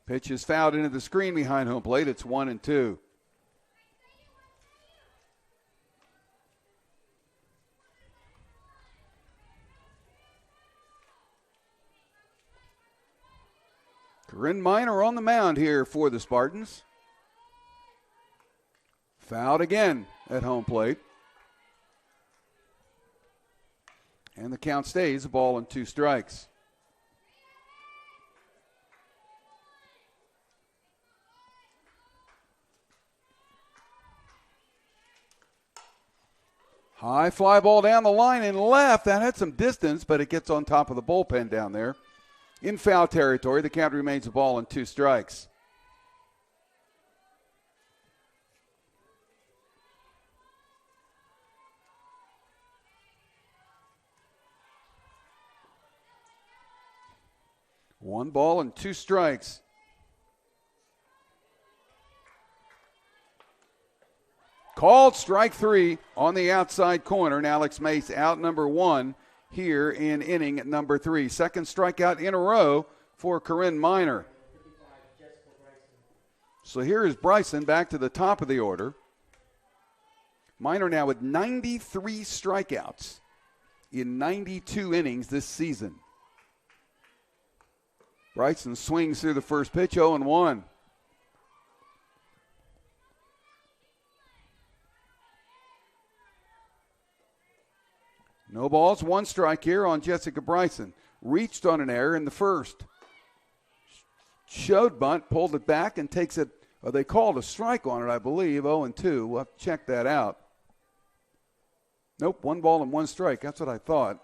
Pitch is fouled into the screen behind home plate. It's 1-2. Curran Minor on the mound here for the Spartans. Fouled again at home plate. And the count stays a ball and 2 strikes. High fly ball down the line and left. That had some distance, but it gets on top of the bullpen down there. In foul territory, the count remains a ball and 2 strikes. One ball and 2 strikes. Called strike 3 on the outside corner. And Alex Mace out number 1 here in inning number 3. Second strikeout in a row for Curran Minor. So here is Bryson back to the top of the order. Minor now with 93 strikeouts in 92 innings this season. Bryson swings through the first pitch, 0-1. No balls, 1 strike here on Jessica Bryson. Reached on an error in the first. Showed bunt, pulled it back, and takes it. They called a strike on it, I believe, 0-2. We'll have to check that out. Nope, 1 ball and 1 strike. That's what I thought.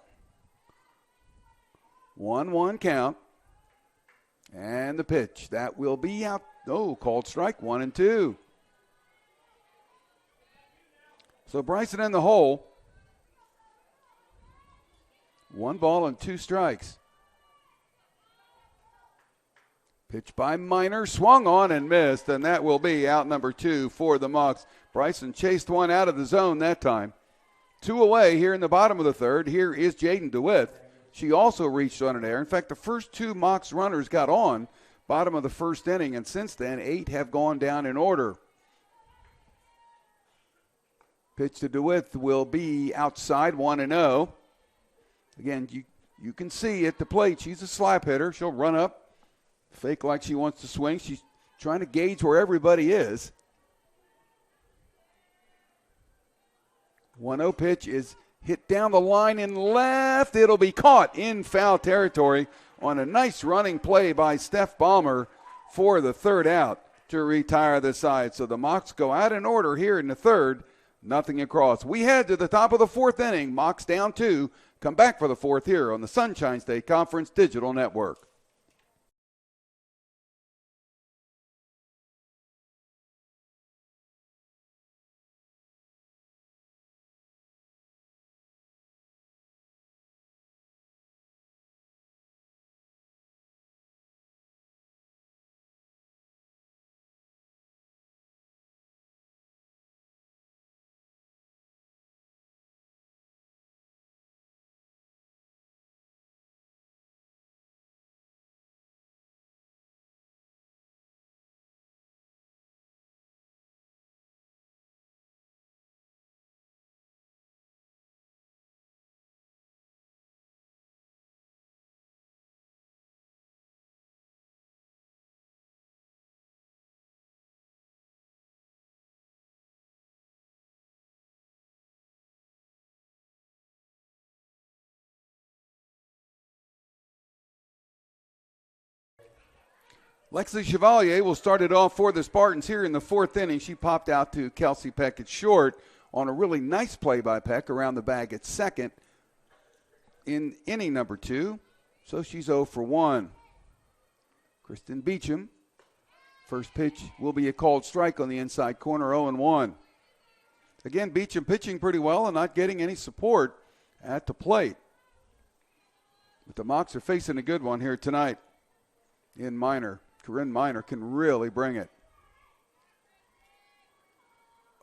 1-1 count. And the pitch. That will be out. Oh, called strike, 1-2. So Bryson in the hole. 1 ball and 2 strikes. Pitch by Minor, swung on and missed, and that will be out number 2 for the Mocs. Bryson chased one out of the zone that time. 2 away here in the bottom of the third. Here is Jaden DeWitt. She also reached on an error. In fact, the first 2 Mocs runners got on bottom of the first inning, and since then 8 have gone down in order. Pitch to DeWitt will be outside, 1-0. Again, you can see at the plate, she's a slap hitter. She'll run up, fake like she wants to swing. She's trying to gauge where everybody is. 1-0 pitch is hit down the line and left. It'll be caught in foul territory on a nice running play by Steph Ballmer for the third out to retire the side. So the Mocs go out in order here in the third. Nothing across. We head to the top of the 4th inning. Mocs down 2. Come back for the 4th here on the Sunshine State Conference Digital Network. Lexi Chevalier will start it off for the Spartans here in the fourth inning. She popped out to Kelsey Peck at short on a really nice play by Peck around the bag at second in inning number 2. So she's 0 for 1. Kristen Beecham, first pitch will be a called strike on the inside corner, 0 and 1. Again, Beecham pitching pretty well and not getting any support at the plate. But the Mocs are facing a good one here tonight in Minor. Curran Minor can really bring it.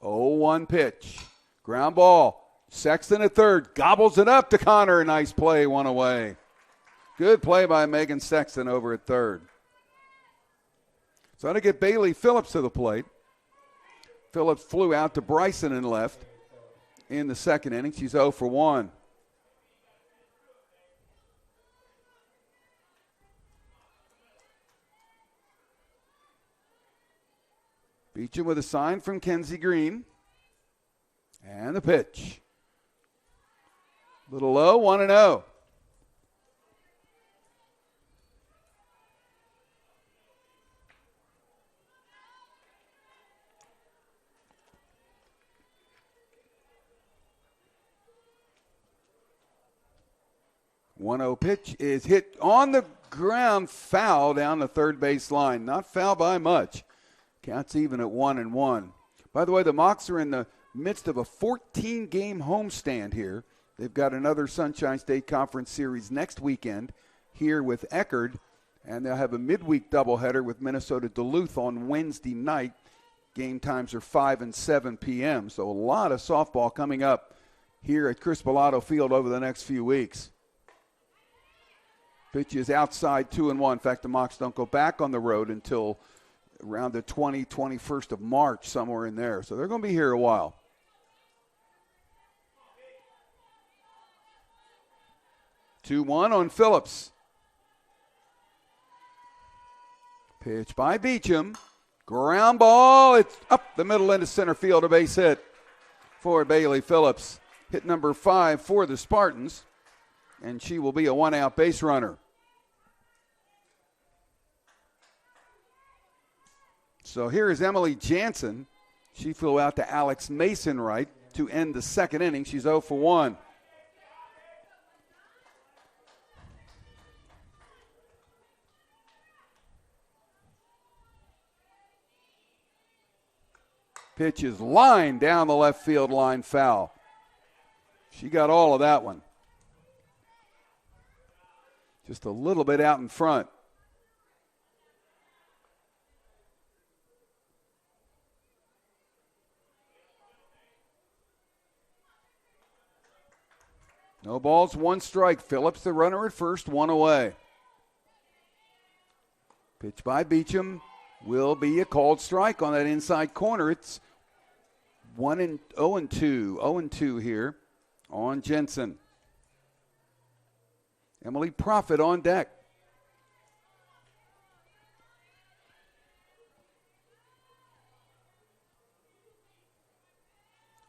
0-1 pitch. Ground ball. Sexton at third. Gobbles it up to Connor. Nice play, one away. Good play by Megan Sexton over at third. So to get Bailey Phillips to the plate. Phillips flew out to Bryson in left in the second inning. She's 0 for 1. Beecham with a sign from Kenzie Greene. And the pitch. Little low, 1-0. Pitch is hit on the ground, foul down the third base line. Not foul by much. Counts even at 1-1. By the way, the Mocs are in the midst of a 14-game homestand here. They've got another Sunshine State Conference Series next weekend here with Eckerd, and they'll have a midweek doubleheader with Minnesota Duluth on Wednesday night. Game times are 5 and 7 p.m., so a lot of softball coming up here at Chris Pilato Field over the next few weeks. Pitch is outside 2-1. In fact, the Mocs don't go back on the road until around the 21st of March, somewhere in there. So they're going to be here a while. Two one on Phillips. Pitch by Beecham. Ground ball. It's up the middle into center field. A base hit for Bailey Phillips. Hit number 5 for the Spartans. And she will be a one-out base runner. So here is Emily Jensen. She flew out to Alex Mason right to end the second inning. She's 0 for 1. Pitch is lined down the left field line, foul. She got all of that one. Just a little bit out in front. No balls, one strike. Phillips, the runner at first, one away. Pitch by Beecham will be a called strike on that inside corner. It's 0-2. 0-2 here on Jensen. Emily Prophet on deck.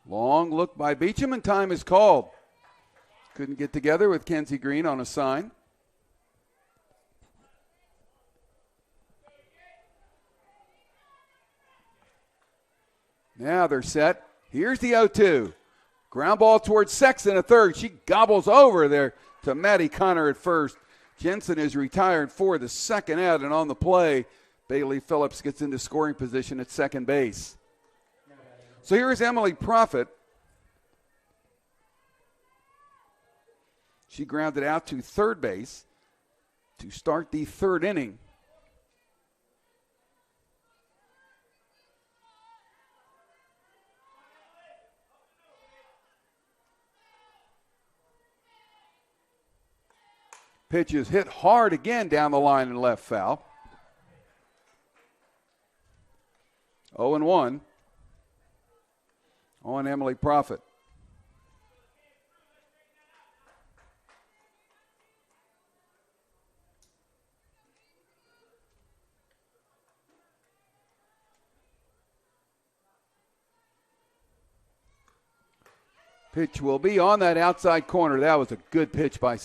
Long look by Beecham, and time is called. Couldn't get together with Kenzie Greene on a sign. Now they're set. Here's the 0-2. Ground ball towards Sexton at third. She gobbles over there to Maddie Connor at first. Jensen is retired for the second out, and on the play, Bailey Phillips gets into scoring position at second base. So here is Emily Prophet. She grounded out to third base to start the third inning. Pitch is hit hard again down the line and left, foul. 0-1 on Emily Prophet. Pitch will be on that outside corner. That was a good pitch by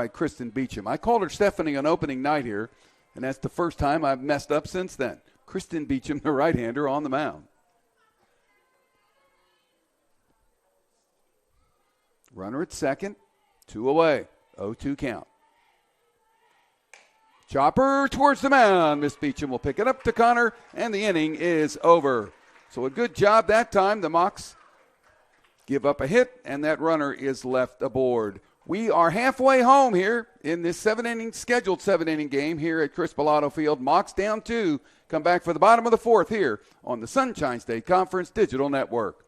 Kristen Beecham. I called her Stephanie on opening night here, And that's the first time I've messed up since then. Kristen Beecham, the right-hander, on the mound. Runner at second, 2 away, 0-2 count. Chopper towards the mound. Miss Beecham will pick it up to Connor, and the inning is over. So a good job that time. The Mocs give up a hit, and that runner is left aboard. We are halfway home here in this scheduled seven-inning game here at Chris Pilato Field. Mocs down 2. Come back for the bottom of the fourth here on the Sunshine State Conference Digital Network.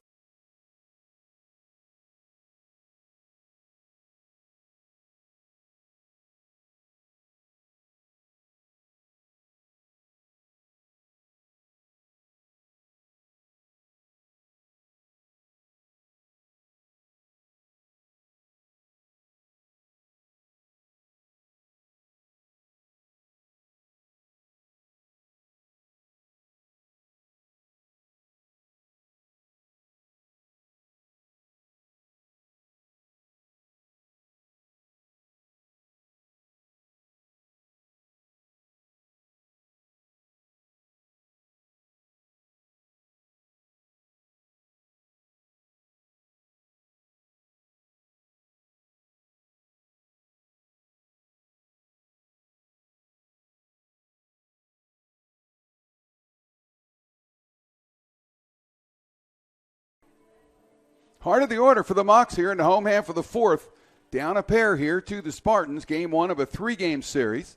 Heart of the order for the Mocs here in the home half of the fourth. Down a pair here to the Spartans. Game 1 of a 3-game series.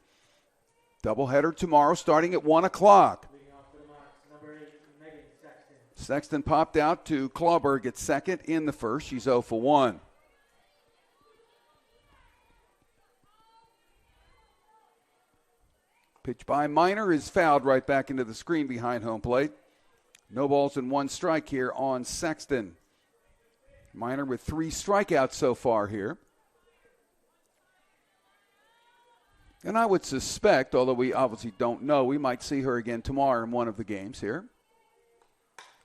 Doubleheader tomorrow starting at 1 o'clock. Sexton popped out to Clauberg at second in the first. She's 0 for 1. Pitch by Minor is fouled right back into the screen behind home plate. No balls and 1 strike here on Sexton. Minor with 3 strikeouts so far here. And I would suspect, although we obviously don't know, we might see her again tomorrow in one of the games here.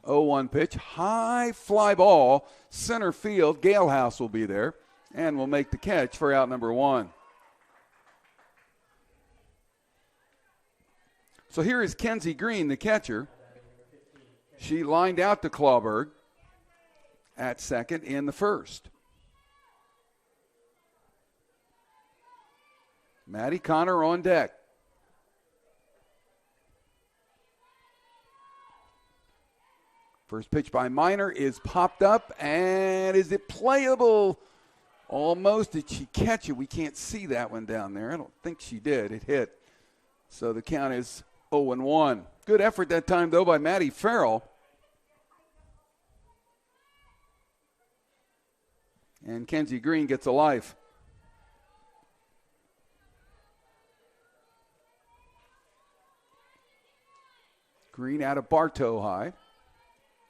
0-1 pitch, high fly ball, center field. Galehouse will be there and will make the catch for out number 1. So here is Kenzie Greene, the catcher. She lined out to Clauberg at second in the first. Maddie Connor on deck. First pitch by Minor is popped up, and is it playable? Almost. Did she catch it? We can't see that one down there. I don't think she did. It hit. So the count is 0-1. Good effort that time, though, by Maddie Farrell. And Kenzie Greene gets a life. Greene out of Bartow High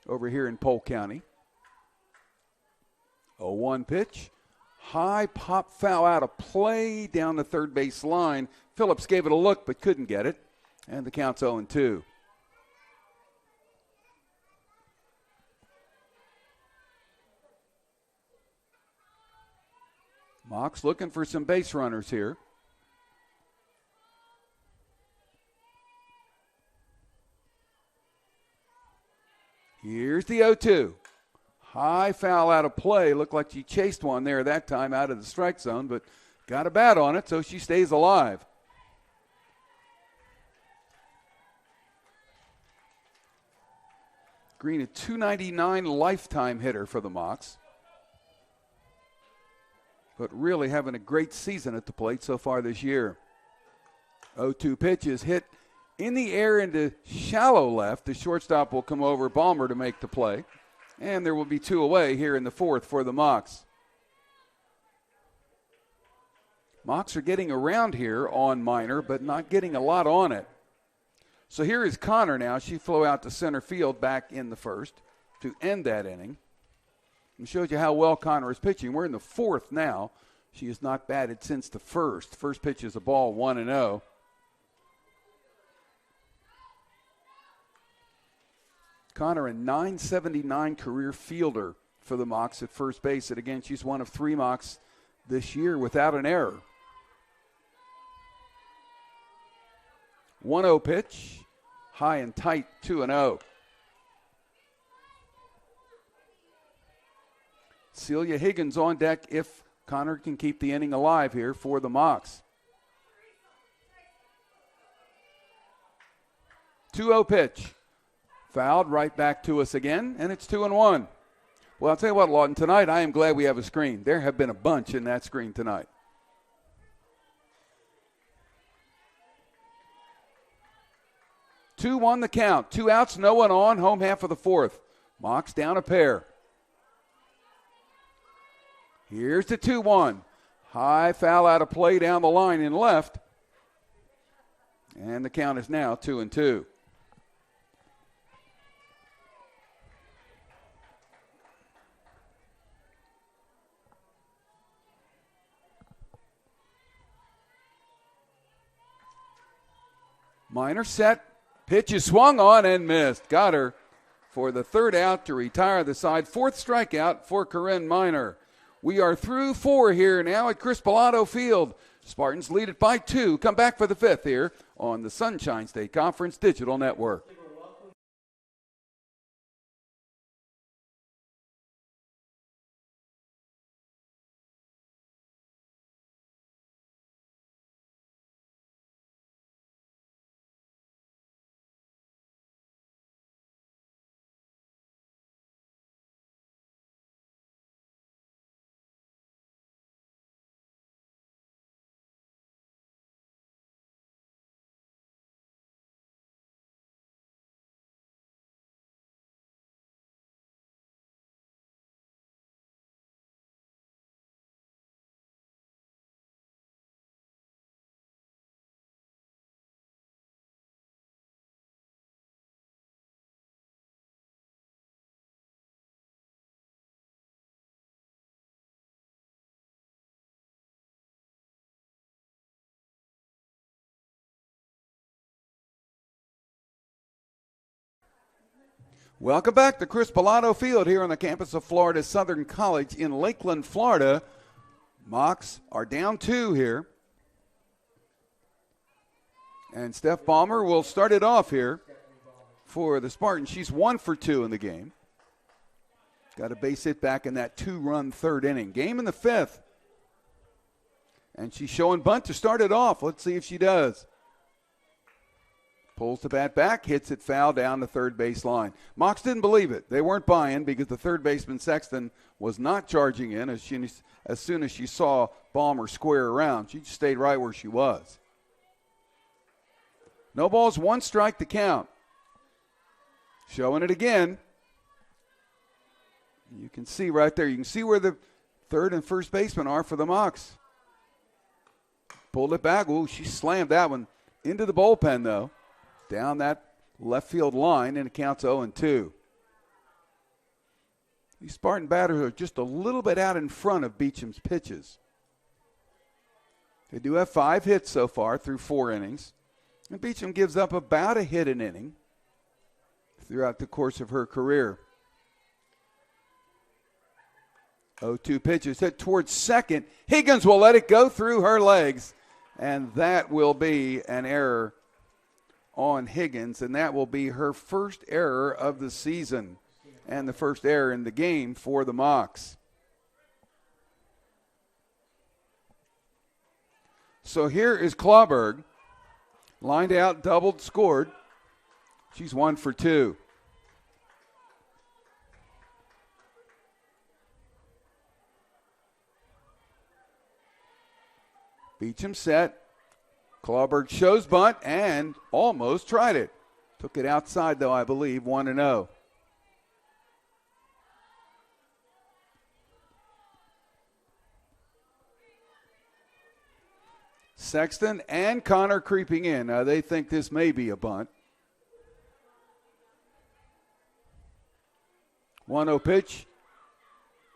over here in Polk County. 0-1 pitch. High pop foul out of play down the third base line. Phillips gave it a look but couldn't get it. And the count's 0-2. Mocs looking for some base runners here. Here's the 0-2. High foul out of play. Looked like she chased one there that time out of the strike zone, but got a bat on it, so she stays alive. Greene, a .299 lifetime hitter for the Mocs. But really having a great season at the plate so far this year. 0-2 pitch is hit in the air into shallow left. The shortstop will come over Balmer to make the play. And there will be 2 away here in the fourth for the Mocs. Mocs are getting around here on Minor, but not getting a lot on it. So here is Connor now. She flew out to center field back in the first to end that inning. And shows you how well Connor is pitching. We're in the fourth now. She has not batted since the first. First pitch is a ball, 1-0. Connor, a .979 career fielder for the Mocs at first base. And again, she's one of 3 Mocs this year without an error. 1-0 pitch. High and tight, 2-0. Celia Higgins on deck if Connor can keep the inning alive here for the Mocs. 2-0 pitch. Fouled right back to us again, and it's 2-1. Well, I'll tell you what, Lawton, tonight I am glad we have a screen. There have been a bunch in that screen tonight. 2-1 the count. 2 outs, no one on, home half of the fourth. Mocs down a pair. Here's the 2-1. High foul out of play down the line in left. And the count is now 2-2. Minor set. Pitch is swung on and missed. Got her for the third out to retire the side. Fourth strikeout for Curran Minor. We are through 4 here now at Pilato Field. Spartans lead it by 2. Come back for the 5th here on the Sunshine State Conference Digital Network. Welcome back to Pilato Field here on the campus of Florida Southern College in Lakeland, Florida. Mocs are down 2 here. And Steph Ballmer will start it off here for the Spartans. She's 1 for 2 in the game. Got a base hit back in that 2-run third inning. Game in the 5th. And she's showing bunt to start it off. Let's see if she does. Pulls the bat back, hits it foul down the third base line. Mocs didn't believe it. They weren't buying because the third baseman Sexton was not charging in as soon as she saw Ballmer square around. She just stayed right where she was. No balls, 1 strike to count. Showing it again. You can see right there. You can see where the third and first baseman are for the Mocs. Pulled it back. Ooh, she slammed that one into the bullpen, though. Down that left field line, and it counts 0-2. These Spartan batters are just a little bit out in front of Beecham's pitches. They do have 5 hits so far through 4 innings. And Beecham gives up about a hit an inning throughout the course of her career. 0-2 pitches hit towards second. Higgins will let it go through her legs, and that will be an error on Higgins, and that will be her first error of the season and the first error in the game for the Mocs. So here is Clauberg, lined out, doubled, scored. She's 1 for 2. Beecham set. Clauberg shows bunt and almost tried it. Took it outside, though, I believe, 1-0. Sexton and Connor creeping in. They think this may be a bunt. 1-0 pitch.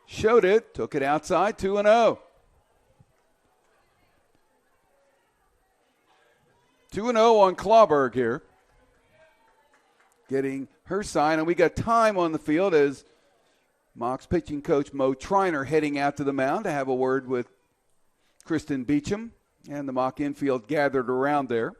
Showed it. Took it outside, 2-0. 2-0 on Clauberg here. Getting her sign, and we got time on the field as Mocs pitching coach Mo Triner heading out to the mound to have a word with Kristen Beecham, and the Moc infield gathered around there.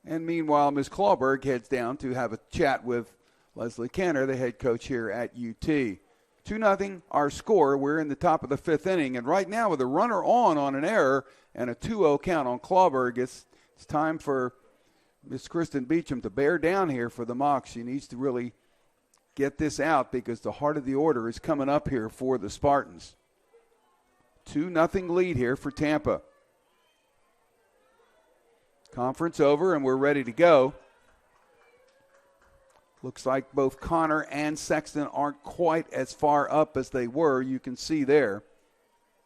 And meanwhile, Ms. Clauberg heads down to have a chat with Leslie Cantor, the head coach here at UT. 2-0 our score. We're in the top of the fifth inning. And right now with a runner on an error and a 2-0 count on Clauberg, it's time for Miss Kristen Beecham to bear down here for the Mocs. She needs to really get this out because the heart of the order is coming up here for the Spartans. 2-0 lead here for Tampa. Conference over, and we're ready to go. Looks like both Connor and Sexton aren't quite as far up as they were. You can see there.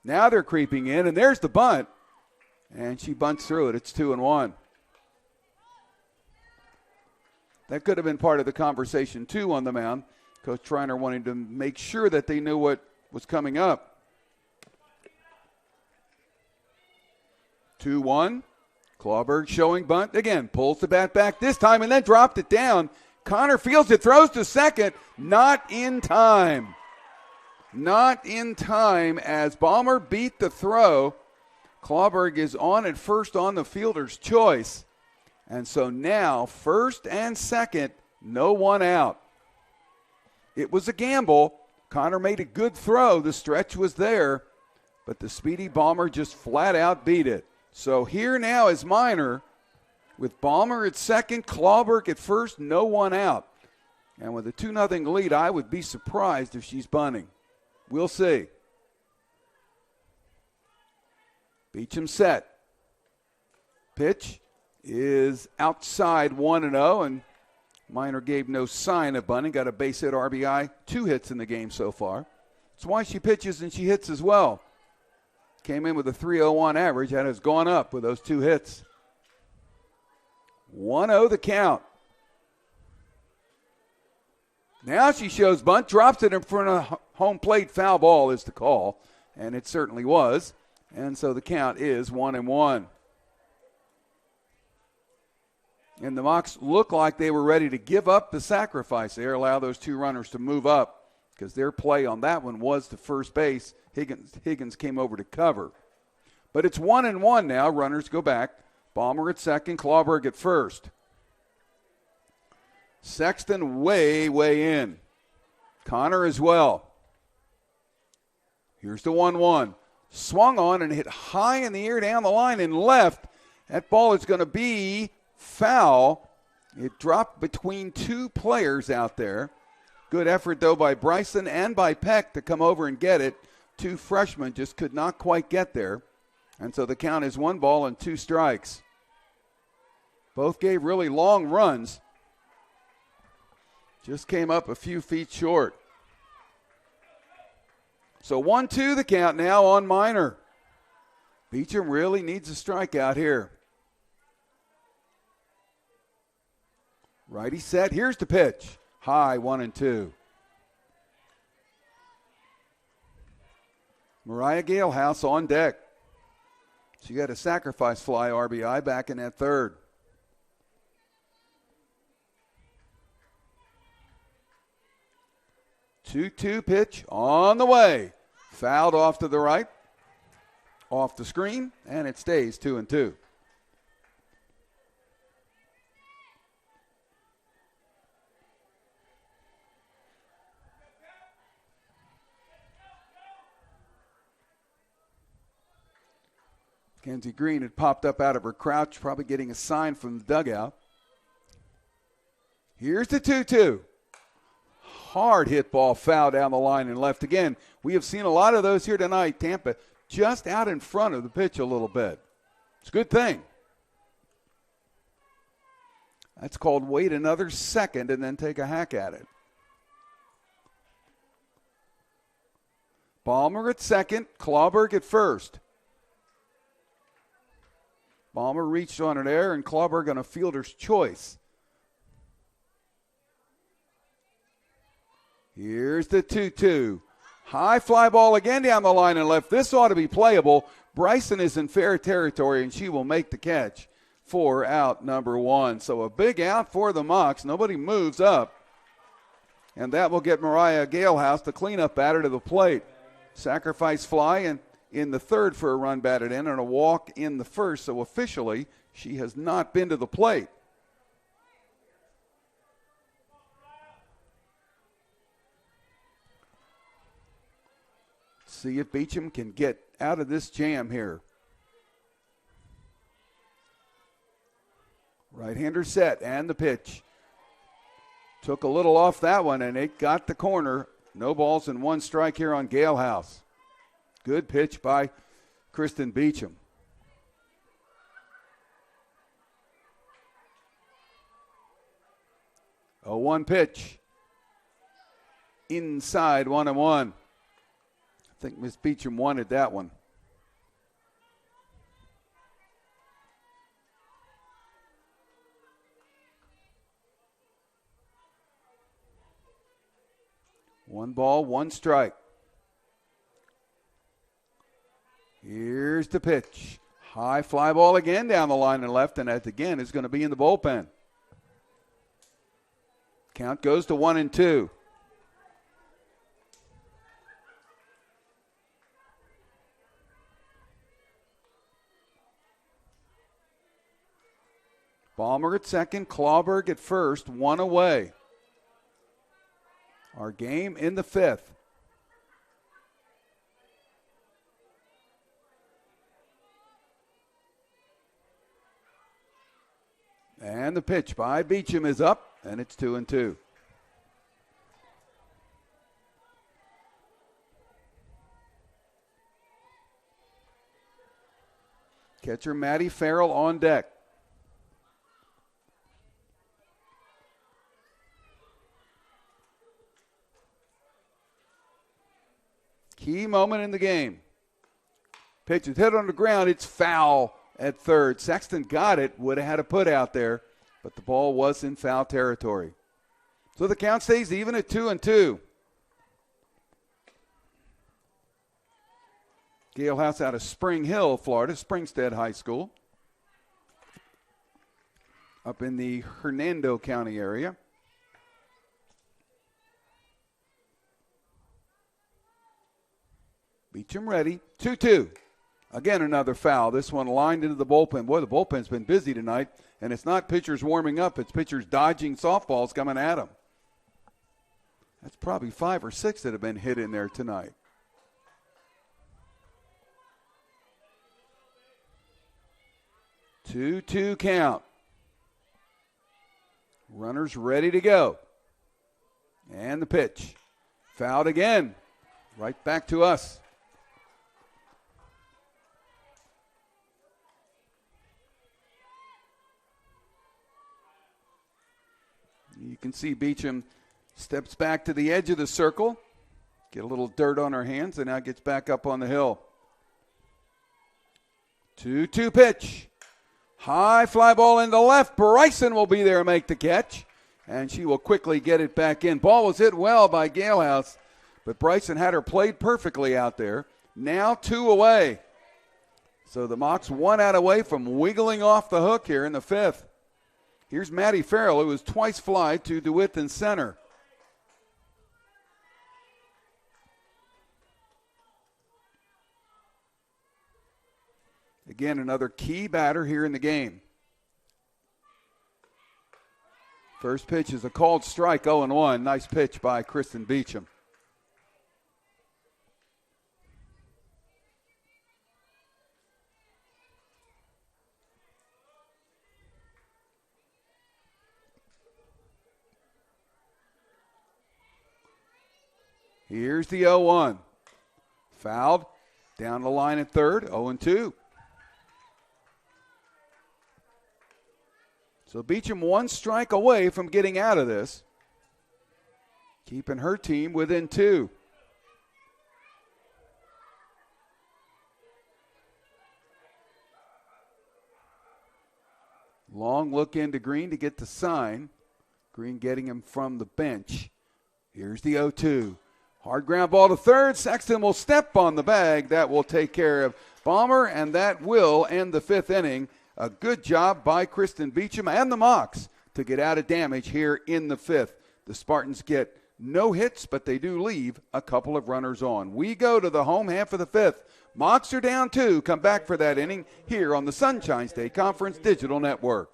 Now they're creeping in, and there's the bunt. And she bunts through it. It's 2-1. That could have been part of the conversation, too, on the mound. Coach Treiner wanting to make sure that they knew what was coming up. 2-1. Clauberg showing bunt. Again, pulls the bat back this time and then dropped it down. Connor fields it, throws to second. Not in time. Not in time as Balmer beat the throw. Clauberg is on at first on the fielder's choice. And so now, first and second, no one out. It was a gamble. Connor made a good throw. The stretch was there. But the speedy Balmer just flat out beat it. So here now is Minor with Balmer at second, Clauberg at first, no one out. And with a 2-0 lead, I would be surprised if she's bunting. We'll see. Beecham set. Pitch is outside 1-0, and Minor gave no sign of bunting. Got a base hit RBI, 2 hits in the game so far. That's why she pitches and she hits as well. Came in with a 3.01 average and has gone up with those 2 hits. 1-0 the count. Now she shows bunt, drops it in front of home plate. Foul ball is the call, and it certainly was. And so the count is 1-1. And the Mocs look like they were ready to give up the sacrifice there, allow those 2 runners to move up because their play on that one was to first base. Higgins came over to cover. But it's 1-1 now. Runners go back. Balmer at second, Clauberg at first. Sexton way in. Connor as well. Here's the 1-1. Swung on and hit high in the air down the line and left. That ball is going to be foul. It dropped between 2 players out there. Good effort, though, by Bryson and by Peck to come over and get it. 2 freshmen just could not quite get there. And so the count is 1 ball and 2 strikes. Both gave really long runs. Just came up a few feet short. So 1-2 the count now on Minor. Beecham really needs a strikeout here. Righty set. Here's the pitch. High 1-2. Mariah Galehouse on deck. She got a sacrifice fly RBI back in that third. Two-two pitch on the way. Fouled off to the right, off the screen, and it stays 2-2. Kenzie Greene had popped up out of her crouch, probably getting a sign from the dugout. Here's the 2-2. Hard hit ball foul down the line and left again. We have seen a lot of those here tonight. Tampa just out in front of the pitch a little bit. It's a good thing. That's called wait another second and then take a hack at it. Balmer at second, Clauberg at first. Balmer reached on an error and Clauberg on a fielder's choice. Here's the 2-2. High fly ball again down the line and left. This ought to be playable. Bryson is in fair territory, and she will make the catch for out number 1. So a big out for the Mocs. Nobody moves up. And that will get Mariah Galehouse, the cleanup batter, to the plate. Sacrifice fly and in the third for a run batted in and a walk in the first. So officially, she has not been to the plate. See if Beecham can get out of this jam here. Right-hander set, and the pitch. Took a little off that one, and it got the corner. No balls and one strike here on Galehouse. Good pitch by Kristen Beecham. 0-1 pitch. Inside 1-1. I think Miss Beecham wanted that one. One ball, one strike. Here's the pitch. High fly ball again down the line and left, and that again is going to be in the bullpen. Count goes to 1-2. Balmer at second, Clauberg at first, one away. Our game in the fifth. And the pitch by Beecham is up, and it's 2-2. Catcher Maddie Farrell on deck. Key moment in the game. Pitch is hit on the ground. It's foul at third. Sexton got it. Would have had a put out there, but the ball was in foul territory. So the count stays even at 2-2. Galehouse out of Spring Hill, Florida, Springstead High School, up in the Hernando County area. Beecham ready, 2-2. Again, another foul. This one lined into the bullpen. Boy, the bullpen's been busy tonight, and it's not pitchers warming up. It's pitchers dodging softballs coming at them. That's probably 5 or 6 that have been hit in there tonight. 2-2 count. Runners ready to go. And the pitch. Fouled again. Right back to us. You can see Beecham steps back to the edge of the circle. Get a little dirt on her hands and now gets back up on the hill. 2-2 pitch. High fly ball into left. Bryson will be there to make the catch. And she will quickly get it back in. Ball was hit well by Galehouse, but Bryson had her played perfectly out there. Now 2 away. So the Mocs 1 out away from wiggling off the hook here in the fifth. Here's Maddie Farrell, who was twice fly to DeWitt in center. Again, another key batter here in the game. First pitch is a called strike, 0-1. Nice pitch by Kristen Beecham. Here's the 0-1. Fouled. Down the line at third, 0-2. So Beecham 1 strike away from getting out of this. Keeping her team within 2. Long look into Greene to get the sign. Greene getting him from the bench. Here's the 0-2. Hard ground ball to third. Sexton will step on the bag. That will take care of Balmer, and that will end the fifth inning. A good job by Kristen Beecham and the Mocs to get out of damage here in the fifth. The Spartans get no hits, but they do leave a couple of runners on. We go to the home half of the fifth. Mocs are down 2. Come back for that inning here on the Sunshine State Conference Digital Network.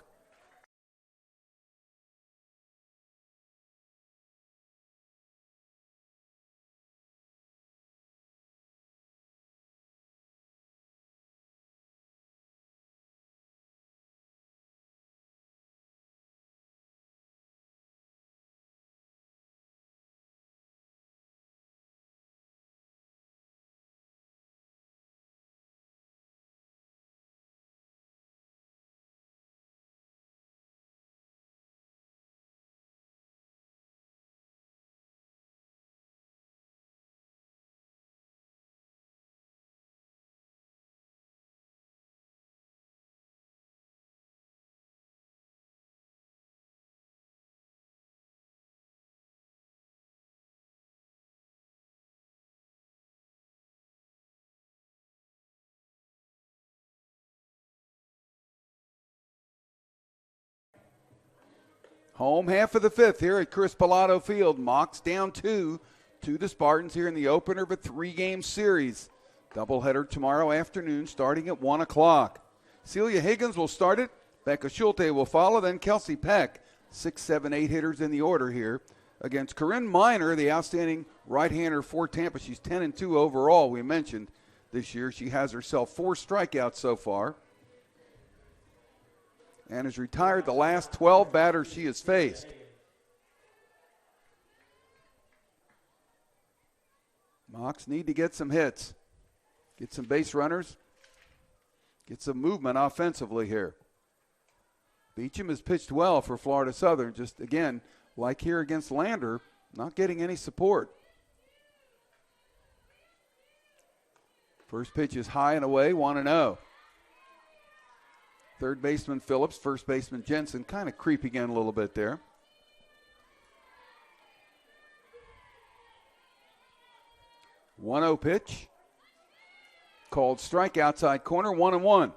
Home half of the fifth here at Chris Pilato Field. Mocs down 2 to the Spartans here in the opener of a 3-game series. Doubleheader tomorrow afternoon starting at 1 o'clock. Celia Higgins will start it. Becca Schulte will follow. Then Kelsey Peck. 6, 7, 8 hitters in the order here against Curran Minor, the outstanding right-hander for Tampa. She's 10-2 overall, we mentioned this year. She has herself 4 strikeouts so far and has retired the last 12 batters she has faced. Mocs need to get some hits, get some base runners, get some movement offensively here. Beecham has pitched well for Florida Southern, just again, like here against Lander, not getting any support. First pitch is high and away, 1-0. Third baseman Phillips, first baseman Jensen, kind of creeping in a little bit there. One-0 pitch. Called strike outside corner, 1-1.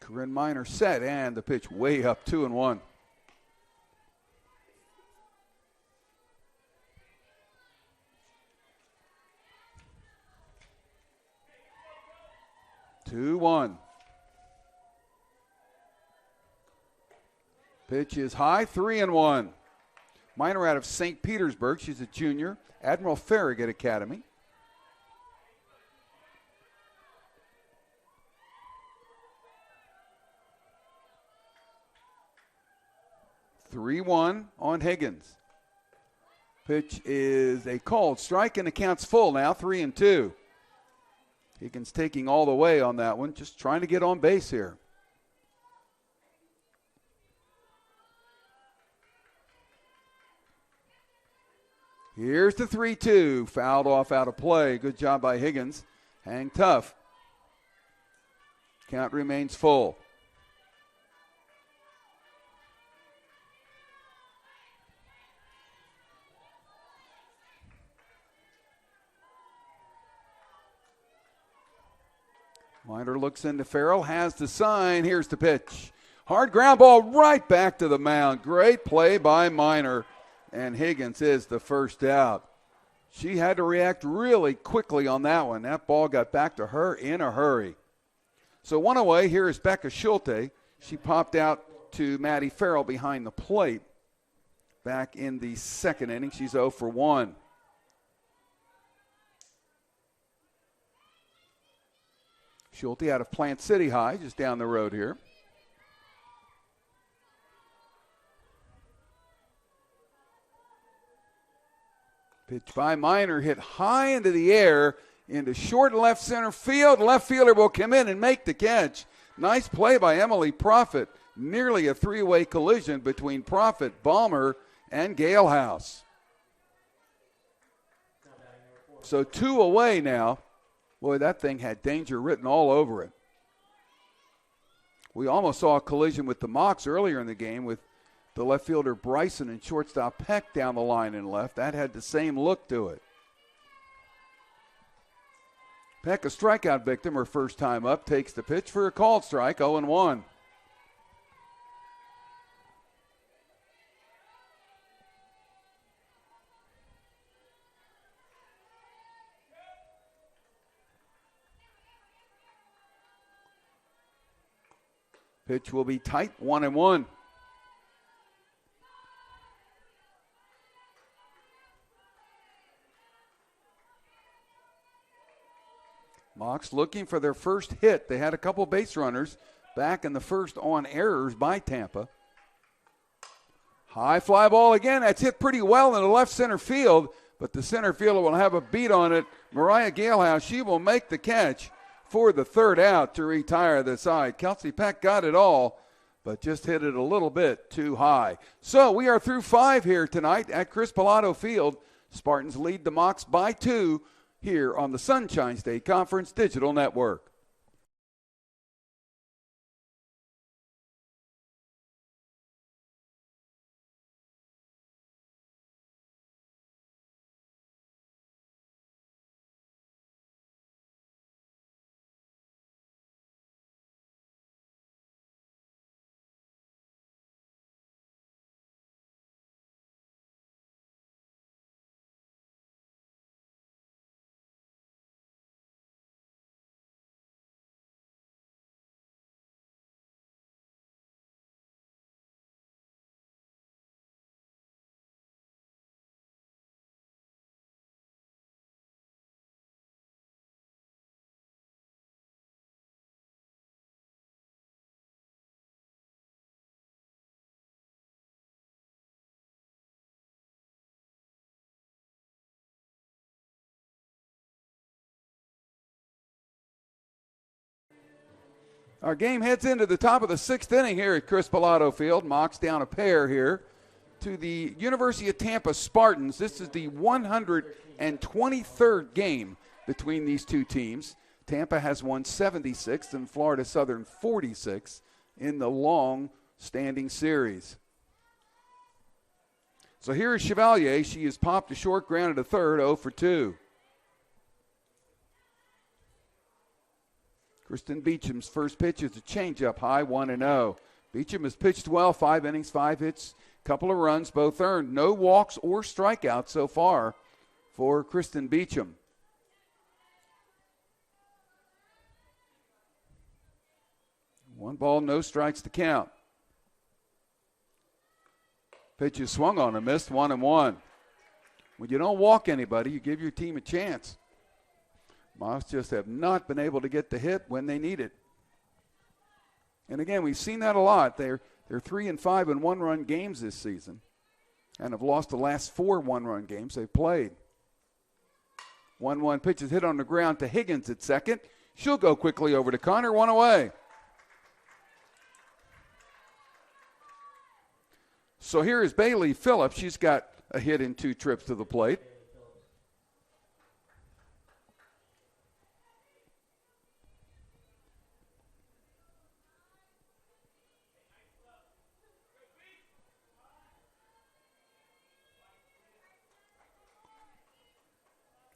Curran Minor set, and the pitch way up, 2-1. Pitch is high, 3-1. Minor out of St. Petersburg. She's a junior. Admiral Farragut Academy. Three-one on Higgins. Pitch is a called strike, and the count's full now, 3-2. Higgins taking all the way on that one, just trying to get on base here. Here's the 3-2, fouled off out of play. Good job by Higgins. Hang tough. Count remains full. Minor looks into Farrell, has the sign. Here's the pitch. Hard ground ball right back to the mound. Great play by Minor. And Higgins is the first out. She had to react really quickly on that one. That ball got back to her in a hurry. So one away, here is Becca Schulte. She popped out to Maddie Farrell behind the plate. Back in the second inning, she's 0 for 1. Schulte out of Plant City High, just down the road here. Pitch by Minor, hit high into the air, into short left center field. Left fielder will come in and make the catch. Nice play by Emily Profit. Nearly a three-way collision between Profit, Balmer, and Galehouse. So 2 away now. Boy, that thing had danger written all over it. We almost saw a collision with the Mocs earlier in the game with the left fielder Bryson and shortstop Peck down the line and left. That had the same look to it. Peck, a strikeout victim, her first time up, takes the pitch for a called strike, 0-1. Pitch will be tight, 1-1. Mocs looking for their first hit. They had a couple base runners back in the first on errors by Tampa. High fly ball again. That's hit pretty well in the left center field, but the center fielder will have a beat on it. Mariah Galehouse, she will make the catch for the third out to retire the side. Kelsey Peck got it all, but just hit it a little bit too high. So we are through 5 here tonight at Chris Pilato Field. Spartans lead the Mocs by 2 here on the Sunshine State Conference Digital Network. Our game heads into the top of the 6th inning here at Chris Pilato Field. Mocs down a pair here to the University of Tampa Spartans. This is the 123rd game between these two teams. Tampa has won 76 and Florida Southern 46 in the long-standing series. So here is Chevalier. She has popped a short, grounded a third, 0 for 2. Kristen Beecham's first pitch is a changeup high, 1-0. Beecham has pitched well, 5 innings, 5 hits, couple of runs, both earned. No walks or strikeouts so far for Kristen Beecham. One ball, no strikes to count. Pitch is swung on and missed, 1-1. When you don't walk anybody, you give your team a chance. Mocs just have not been able to get the hit when they need it. And again, we've seen that a lot. They're 3-5 in one-run games this season and have lost the last 4 one-run games they've played. 1-1 pitch is hit on the ground to Higgins at second. She'll go quickly over to Connor, 1 away. So here is Bailey Phillips. She's got a hit in 2 trips to the plate.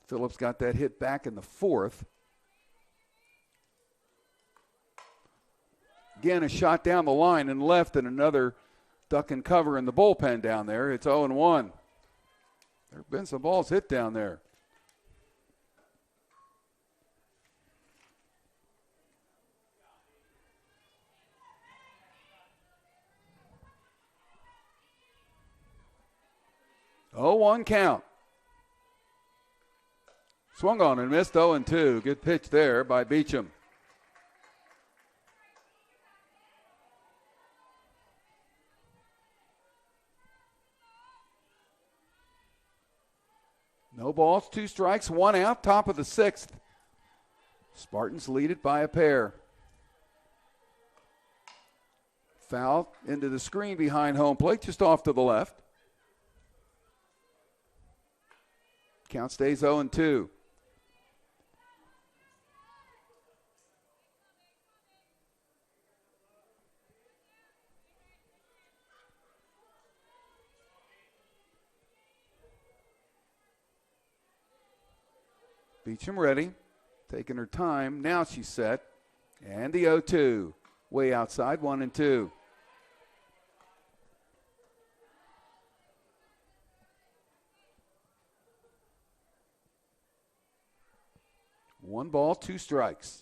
Phillips got that hit back in the 4th. Again, a shot down the line and left, and another duck and cover in the bullpen down there. It's 0-1. There have been some balls hit down there. Oh, 1 count. Swung on and missed, 0-2. Good pitch there by Beecham. No balls, 2 strikes, 1 out, top of the 6th. Spartans lead it by a pair. Foul into the screen behind home plate, just off to the left. Count stays 0-2. Beecham ready, taking her time. Now she's set. And the 0-2. Way outside, 1-2. One ball, 2 strikes.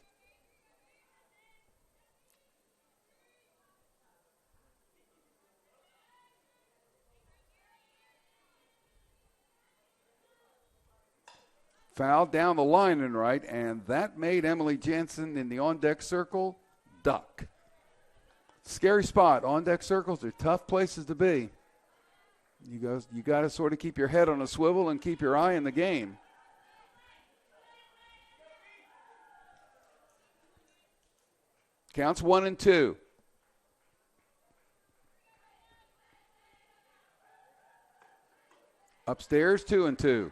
Foul down the line and right, and that made Emily Jensen in the on-deck circle duck. Scary spot. On-deck circles are tough places to be. You got to sort of keep your head on a swivel and keep your eye in the game. Counts 1-2. Upstairs, 2-2.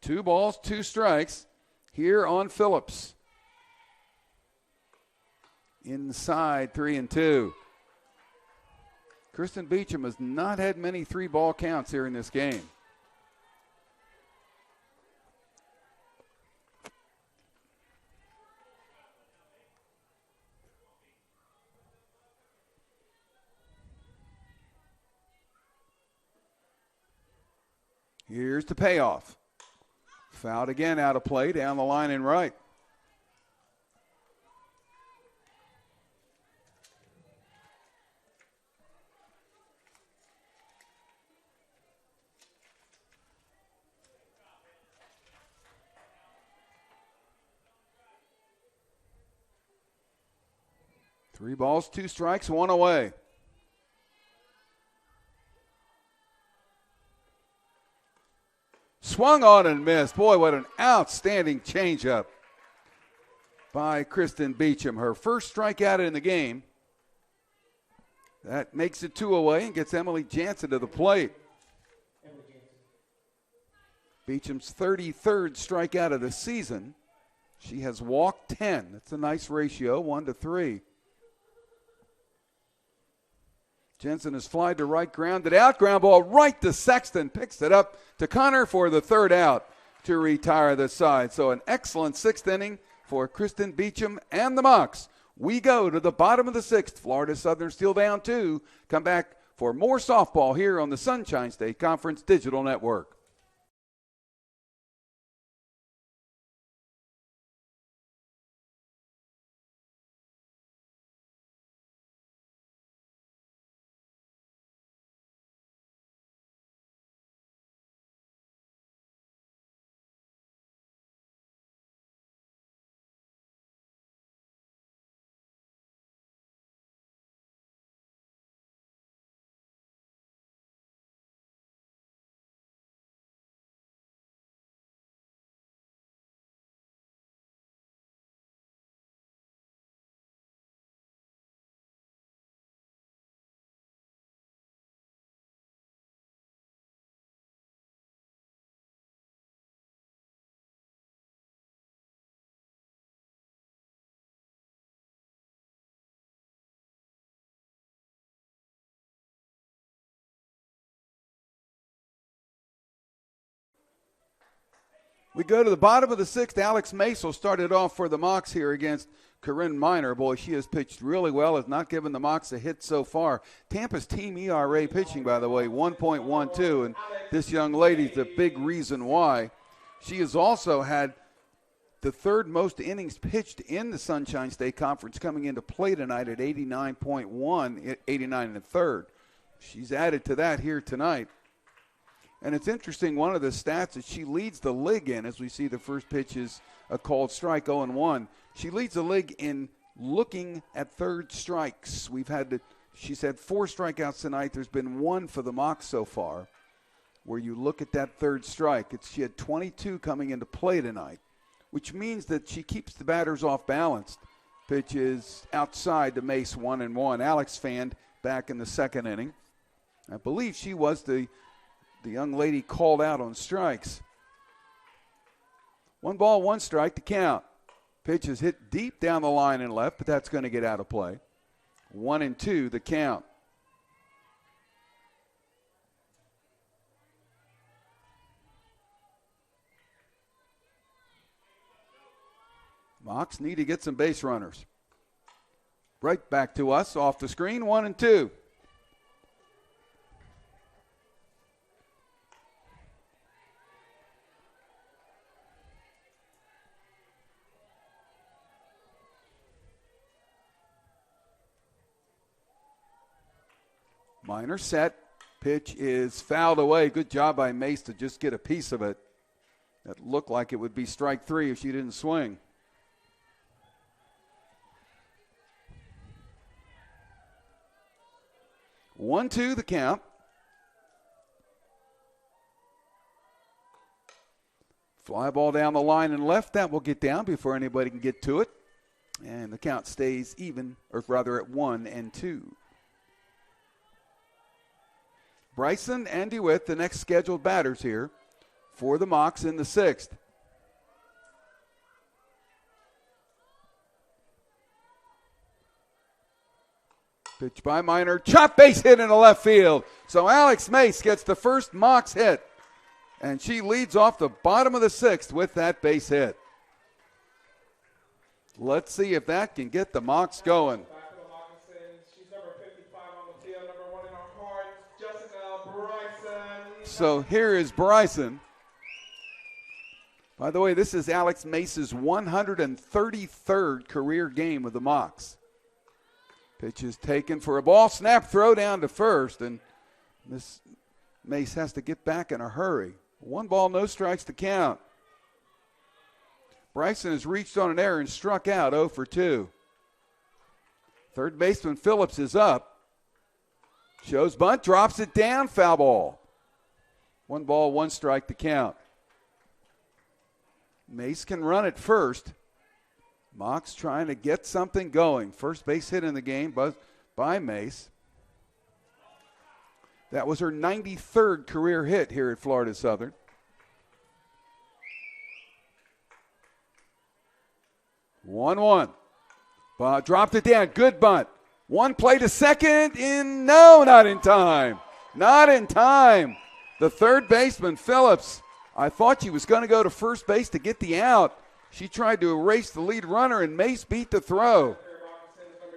Two balls, 2 strikes here on Phillips. Inside, 3-2. Kristen Beecham has not had many 3-ball counts here in this game. Here's the payoff. Fouled again out of play, down the line and right. 3 balls, 2 strikes, 1 away. Swung on and missed. Boy, what an outstanding changeup by Kristen Beecham. Her first strikeout in the game. That makes it 2 away and gets Emily Jensen to the plate. Beecham's 33rd strikeout of the season. She has walked 10. That's a nice ratio, 1-3. Jensen has flied to right, grounded out. Ground ball right to Sexton. Picks it up to Connor for the 3rd out to retire the side. So an excellent 6th inning for Kristen Beecham and the Mocs. We go to the bottom of the 6th. Florida Southern still down 2. Come back for more softball here on the Sunshine State Conference Digital Network. We go to the bottom of the 6th. Alex Mace will start it off for the Mocs here against Curran Minor. Boy, she has pitched really well, has not given the Mocs a hit so far. Tampa's team ERA pitching, by the way, 1.12, and this young lady's the big reason why. She has also had the 3rd most innings pitched in the Sunshine State Conference, coming into play tonight at 89.1, 89 1/3. She's added to that here tonight. And it's interesting, one of the stats that she leads the league in, as we see the first pitch is a called strike, 0-1. She leads the league in looking at 3rd strikes. She's had 4 strikeouts tonight. There's been 1 for the Mocs so far, where you look at that 3rd strike. She had 22 coming into play tonight, which means that she keeps the batters off balance. Pitch is outside to Mace, 1-1. Alex fanned back in the 2nd inning. I believe she was the young lady called out on strikes. 1 ball, 1 strike to count. Pitch is hit deep down the line and left, but that's going to get out of play. 1-2 the count. Mocs need to get some base runners. Right back to us off the screen, 1-2. Minor set. Pitch is fouled away. Good job by Mace to just get a piece of it. That looked like it would be strike 3 if she didn't swing. One, two, the count. Fly ball down the line and left. That will get down before anybody can get to it. And the count stays even, or rather at 1-2. Bryson and DeWitt, the next scheduled batters here for the Mocs in the 6th. Pitch by Minor, chop base hit into left field. So Alex Mace gets the first Mocs hit, and she leads off the bottom of the 6th with that base hit. Let's see if that can get the Mocs going. So here is Bryson. By the way, this is Alex Mace's 133rd career game with the Mocs. Pitch is taken for a ball, snap throw down to first, and Miss Mace has to get back in a hurry. 1 ball, no strikes to count. Bryson has reached on an error and struck out 0 for 2. Third baseman Phillips is up. Shows bunt, drops it down, foul ball. 1 ball, 1 strike to count. Mace can run at first. Mocs trying to get something going. First base hit in the game by Mace. That was her 93rd career hit here at Florida Southern. One. Dropped it down. Good bunt. One play to second. No, not in time. Not in time. The third baseman, Phillips, I thought she was going to go to first base to get the out. She tried to erase the lead runner, and Mace beat the throw.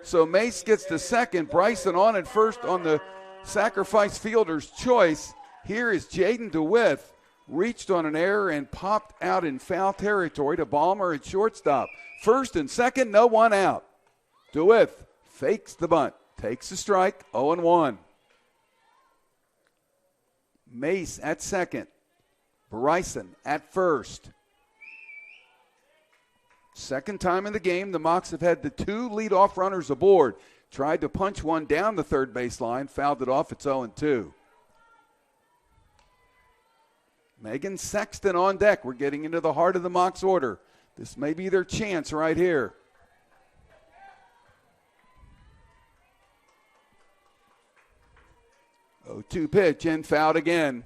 So Mace gets to second. Bryson on at first on the sacrifice fielder's choice. Here is Jaden DeWitt. Reached on an error and popped out in foul territory to Ballmer at shortstop. First and second, no one out. DeWitt fakes the bunt, takes the strike, 0-1. Mace at second. Bryson at first. Second time in the game, the Mocs have had the 2 leadoff runners aboard. Tried to punch one down the third baseline, fouled it off, it's 0-2. Megan Sexton on deck. We're getting into the heart of the Mocs order. This may be their chance right here. 0-2 pitch and fouled again.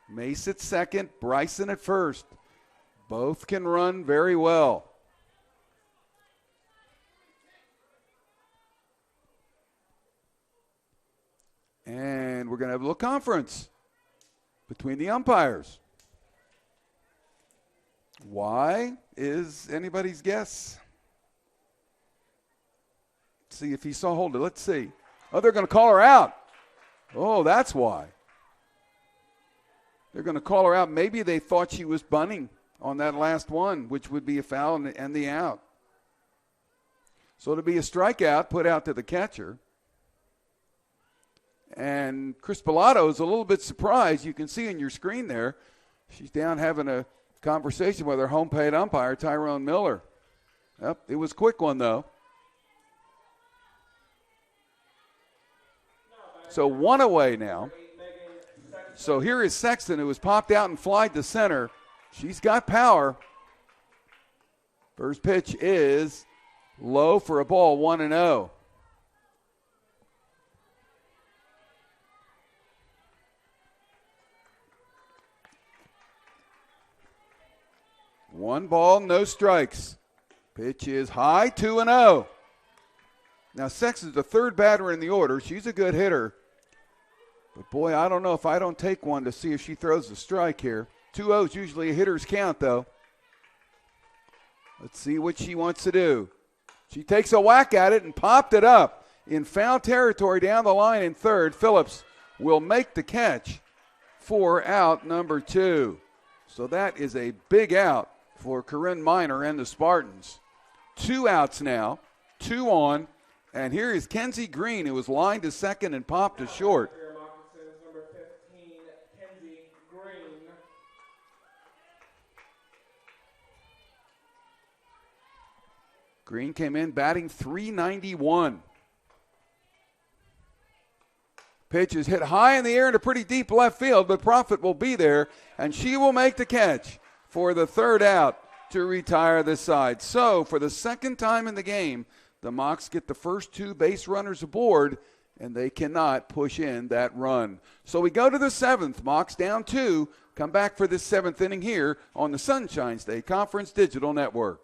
Mace at second, Bryson at first. Both can run very well. And we're going to have a little conference between the umpires. Why is anybody's guess? See if he saw hold it. Let's see. Oh, they're going to call her out. Oh, that's why. They're going to call her out. Maybe they thought she was bunting on that last one, which would be a foul and the out. So it'll be a strikeout put out to the catcher. And Chris Pilato is a little bit surprised. You can see on your screen there, she's down having a conversation with her home plate umpire, Tyrone Miller. Yep, it was a quick one, though. So 1 away now. So here is Sexton, who was popped out and flied to center. She's got power. First pitch is low for a ball, 1-0. One ball, no strikes. Pitch is high, 2-0. Now, Sexton's the third batter in the order. She's a good hitter. But, boy, I don't know if I don't take one to see if she throws a strike here. 2-0 is usually a hitter's count, though. Let's see what she wants to do. She takes a whack at it and popped it up in foul territory down the line in third. Phillips will make the catch for out number 2. So that is a big out for Curran Minor and the Spartans. 2 outs now, 2 on, and here is Kenzie Greene, who was lined to second and popped to short. Number 15, Kenzie Greene. Greene came in batting .391. Pitch is hit high in the air into pretty deep left field, but Profit will be there, and she will make the catch for the third out to retire the side. So for the second time in the game, the Mocs get the first 2 base runners aboard, and they cannot push in that run. So we go to the 7th. Mocs down 2. Come back for this 7th inning here on the Sunshine State Conference Digital Network.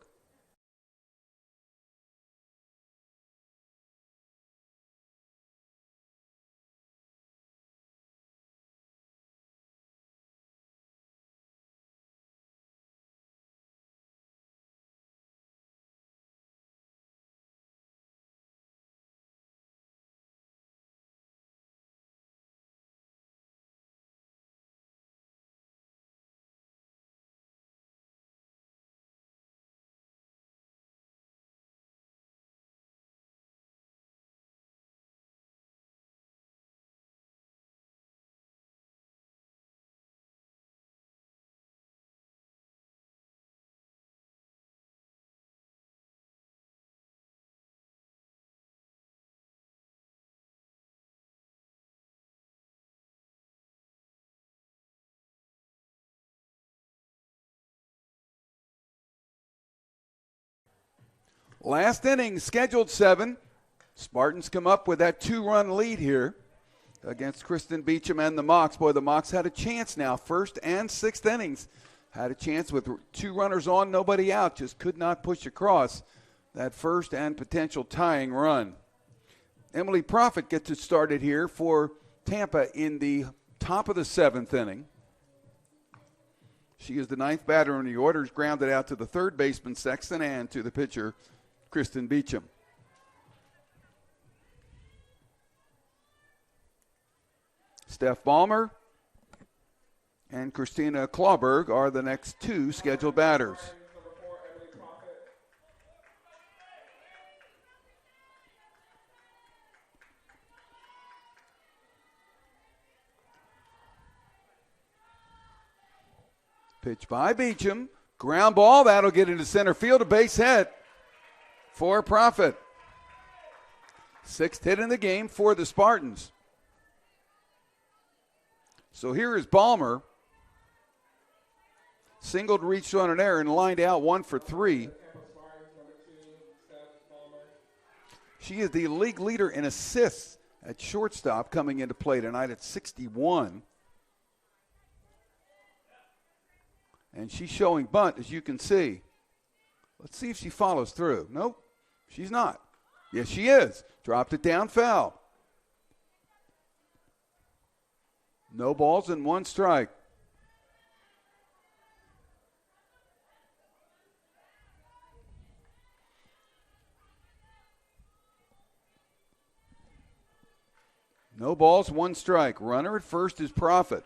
Last inning, scheduled 7. Spartans come up with that 2-run lead here against Kristen Beecham and the Mocs. Boy, the Mocs had a chance now, first and sixth innings. Had a chance with 2 runners on, nobody out. Just could not push across that first and potential tying run. Emily Profit gets it started here for Tampa in the top of the 7th inning. She is the 9th batter in the order. Is grounded out to the third baseman, Sexton, and to the pitcher, Kristen Beecham. Steph Ballmer and Christina Clauberg are the next 2 scheduled batters. Pitch by Beecham. Ground ball. That'll get into center field. A base hit for Profit. 6th hit in the game for the Spartans. So here is Ballmer. Singled, reached on an error, and lined out 1 for 3. She is the league leader in assists at shortstop coming into play tonight at 61. And she's showing bunt, as you can see. Let's see if she follows through. Nope, she's not. Yes, she is. Dropped it down, foul. No balls and 1 strike. No balls, 1 strike. Runner at first is Profit.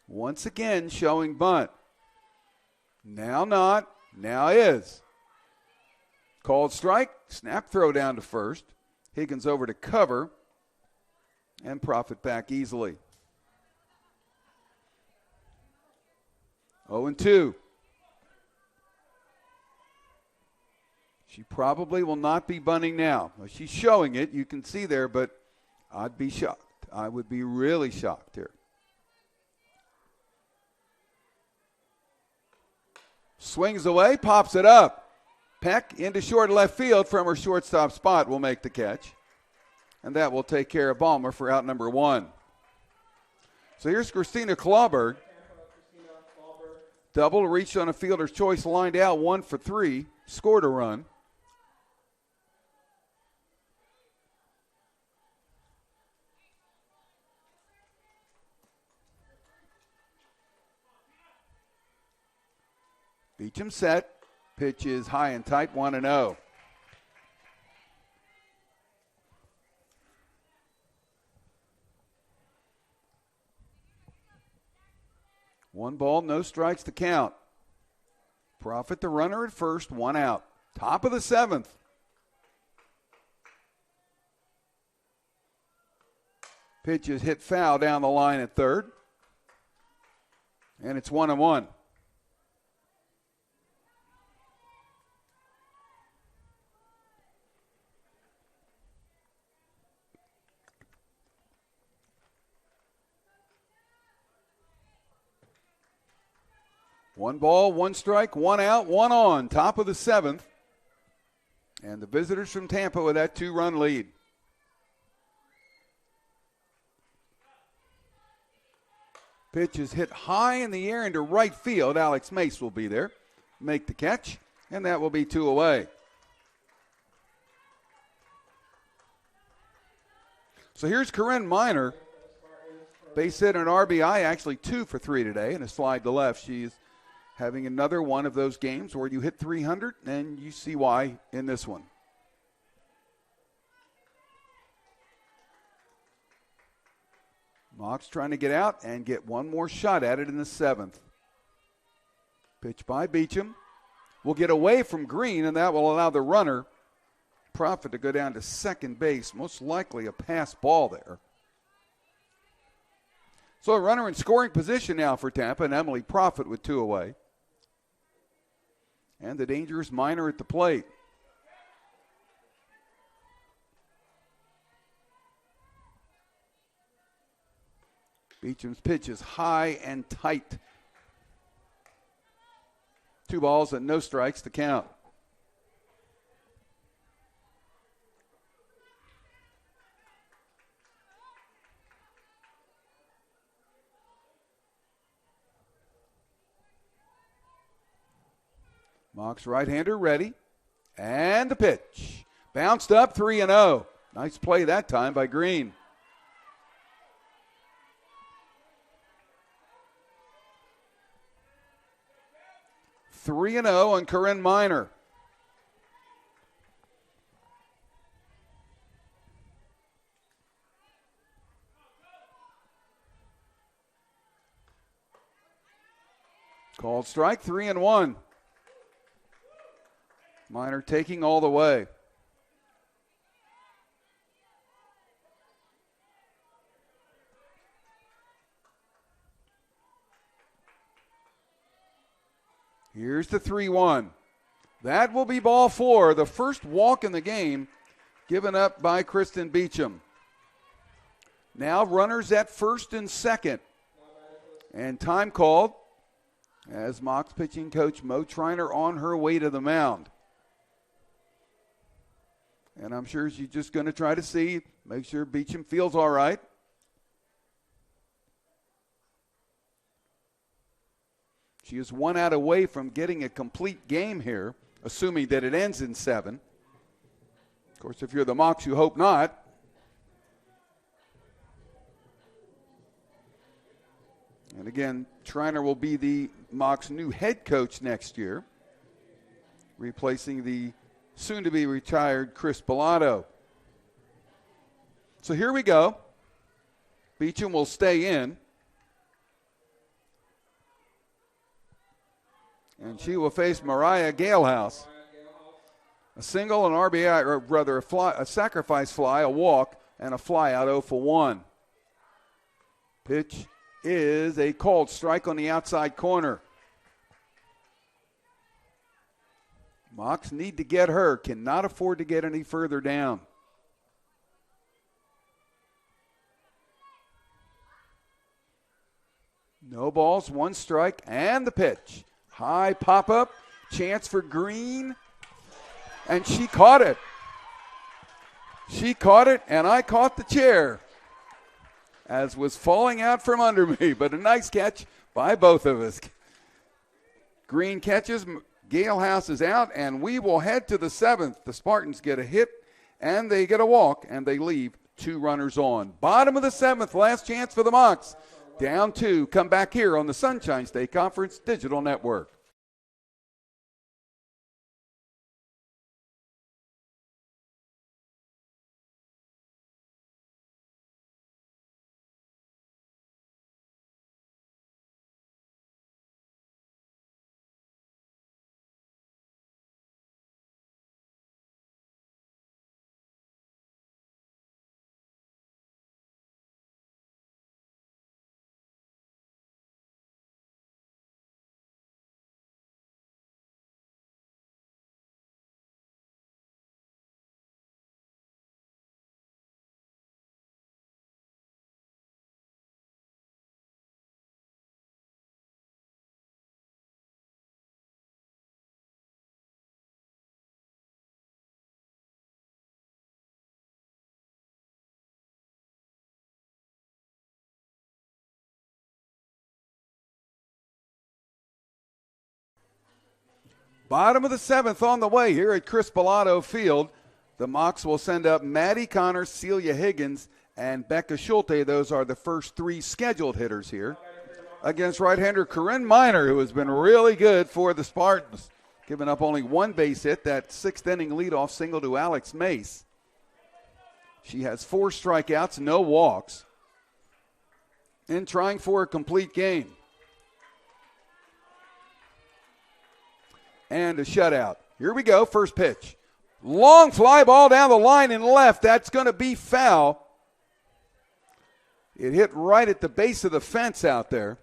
Once again showing bunt. Now not, now is. Called strike, snap throw down to first. Higgins over to cover. And Profit back easily. 0-2. She probably will not be bunting now. Well, she's showing it, you can see there, but I'd be shocked. I would be really shocked here. Swings away, pops it up. Peck into short left field from her shortstop spot will make the catch. And that will take care of Ballmer for out number 1. So here's Christina Clauberg. Double, reached on a fielder's choice, lined out 1 for 3, scored a run. Beecham set. Pitch is high and tight, 1-0. One ball, no strikes to count. Profit the runner at first, 1 out. Top of the 7th. Pitch is hit foul down the line at third. And it's 1-1. One ball, 1 strike, 1 out, 1 on. Top of the 7th. And the visitors from Tampa with that 2-run lead. Pitch is hit high in the air into right field. Alex Mace will be there. Make the catch. And that will be 2 away. So here's Curran Minor. Base hit and RBI, actually 2 for 3 today. And a slide to left. She's having another one of those games where you hit 300, and you see why in this one. Mocs trying to get out and get one more shot at it in the 7th. Pitch by Beecham. Will get away from Greene, and that will allow the runner, Profit, to go down to second base. Most likely a pass ball there. So a runner in scoring position now for Tampa, and Emily Profit with 2 away. And the dangerous Minor at the plate. Beecham's pitch is high and tight. 2 balls and no strikes to count. Mocs right-hander ready. And the pitch. Bounced up 3-0. Nice play that time by Greene. Three and 0 on Curran Minor. Called strike, 3-1. Minor taking all the way. Here's the 3-1. That will be ball 4, the first walk in the game given up by Kristen Beecham. Now runners at first and second. And time called as Mocs pitching coach Mo Triner on her way to the mound. And I'm sure she's just going to try to make sure Beecham feels all right. She is 1 out away from getting a complete game here, assuming that it ends in 7. Of course, if you're the Mocs, you hope not. And again, Triner will be the Mocs' new head coach next year, replacing the soon-to-be retired Chris Pilato. So here we go. Beecham will stay in. And she will face Mariah Galehouse. A single, an RBI, or rather a sacrifice fly, a walk, and a fly out 0 for 1. Pitch is a called strike on the outside corner. Mocs need to get her, cannot afford to get any further down. No balls, 1 strike, and the pitch. High pop-up, chance for Greene, and she caught it. She caught it, and I caught the chair as was falling out from under me, but a nice catch by both of us. Greene catches, Galehouse is out, and we will head to the 7th. The Spartans get a hit, and they get a walk, and they leave 2 runners on. Bottom of the 7th, last chance for the Mocs. Down 2, come back here on the Sunshine State Conference Digital Network. Bottom of the 7th on the way here at Chris Pilato Field. The Mocs will send up Maddie Connor, Celia Higgins, and Becca Schulte. Those are the first 3 scheduled hitters here against right-hander Curran Minor, who has been really good for the Spartans, giving up only 1 base hit, that 6th inning leadoff single to Alex Mace. She has 4 strikeouts, no walks, and trying for a complete game. And a shutout. Here we go, first pitch. Long fly ball down the line and left. That's going to be foul. It hit right at the base of the fence out there.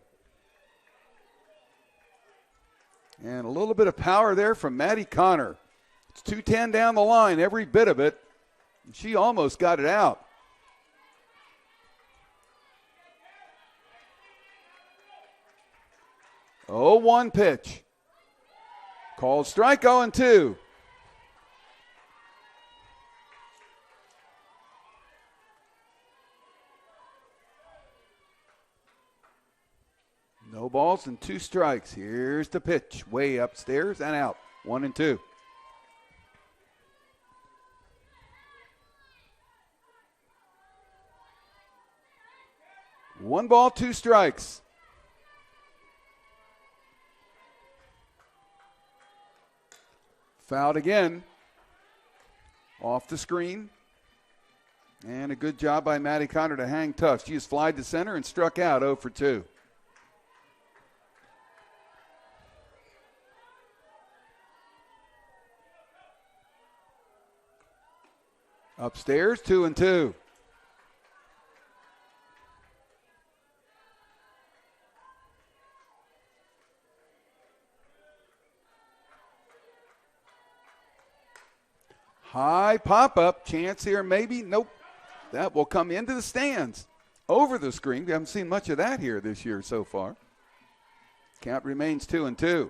And a little bit of power there from Maddie Connor. It's 210 down the line, every bit of it. She almost got it out. Oh, 1 pitch. Called strike, 0-2. No balls and 2 strikes. Here's the pitch. Way upstairs and out. 1-2. One ball, 2 strikes. Fouled again. Off the screen. And a good job by Maddie Connor to hang tough. She has flied to center and struck out 0-2. Upstairs, 2-2. High pop-up, chance here maybe. Nope. That will come into the stands. Over the screen. We haven't seen much of that here this year so far. Count remains 2-2.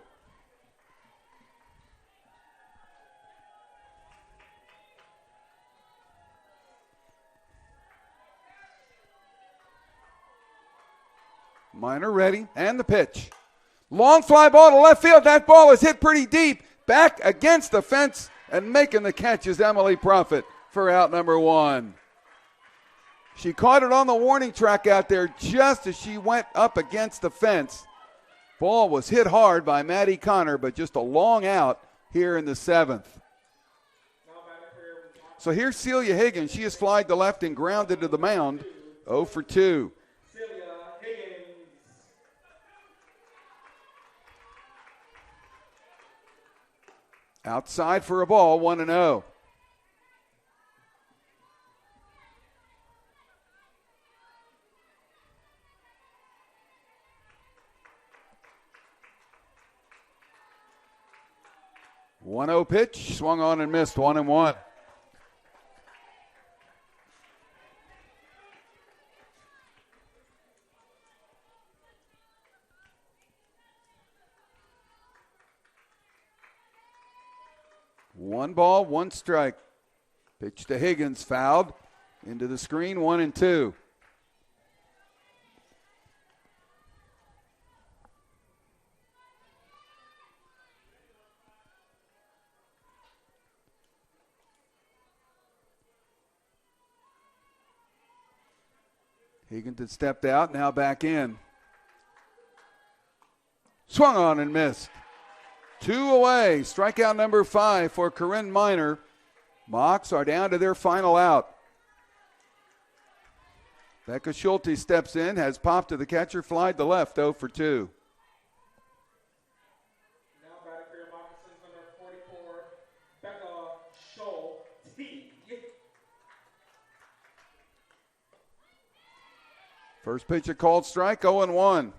Minor ready, and the pitch. Long fly ball to left field. That ball is hit pretty deep. Back against the fence, and making the catch is Emily Profit for out number 1. She caught it on the warning track out there just as she went up against the fence. Ball was hit hard by Maddie Connor, but just a long out here in the 7th. So here's Celia Higgins. She has flied to left and grounded to the mound. 0-2. Outside for a ball, 1-0. One-0 pitch, swung on and missed, 1-1. One ball, 1 strike. Pitch to Higgins, fouled into the screen, 1-2. Higgins had stepped out, now back in. Swung on and missed. 2 away. Strikeout number 5 for Curran Minor. Mocs are down to their final out. Becca Schulte steps in, has popped to the catcher, flied to left, 0-2. Now batting for your Moccasins, number 44, Becca Schulte. First pitch a called strike, 0-1.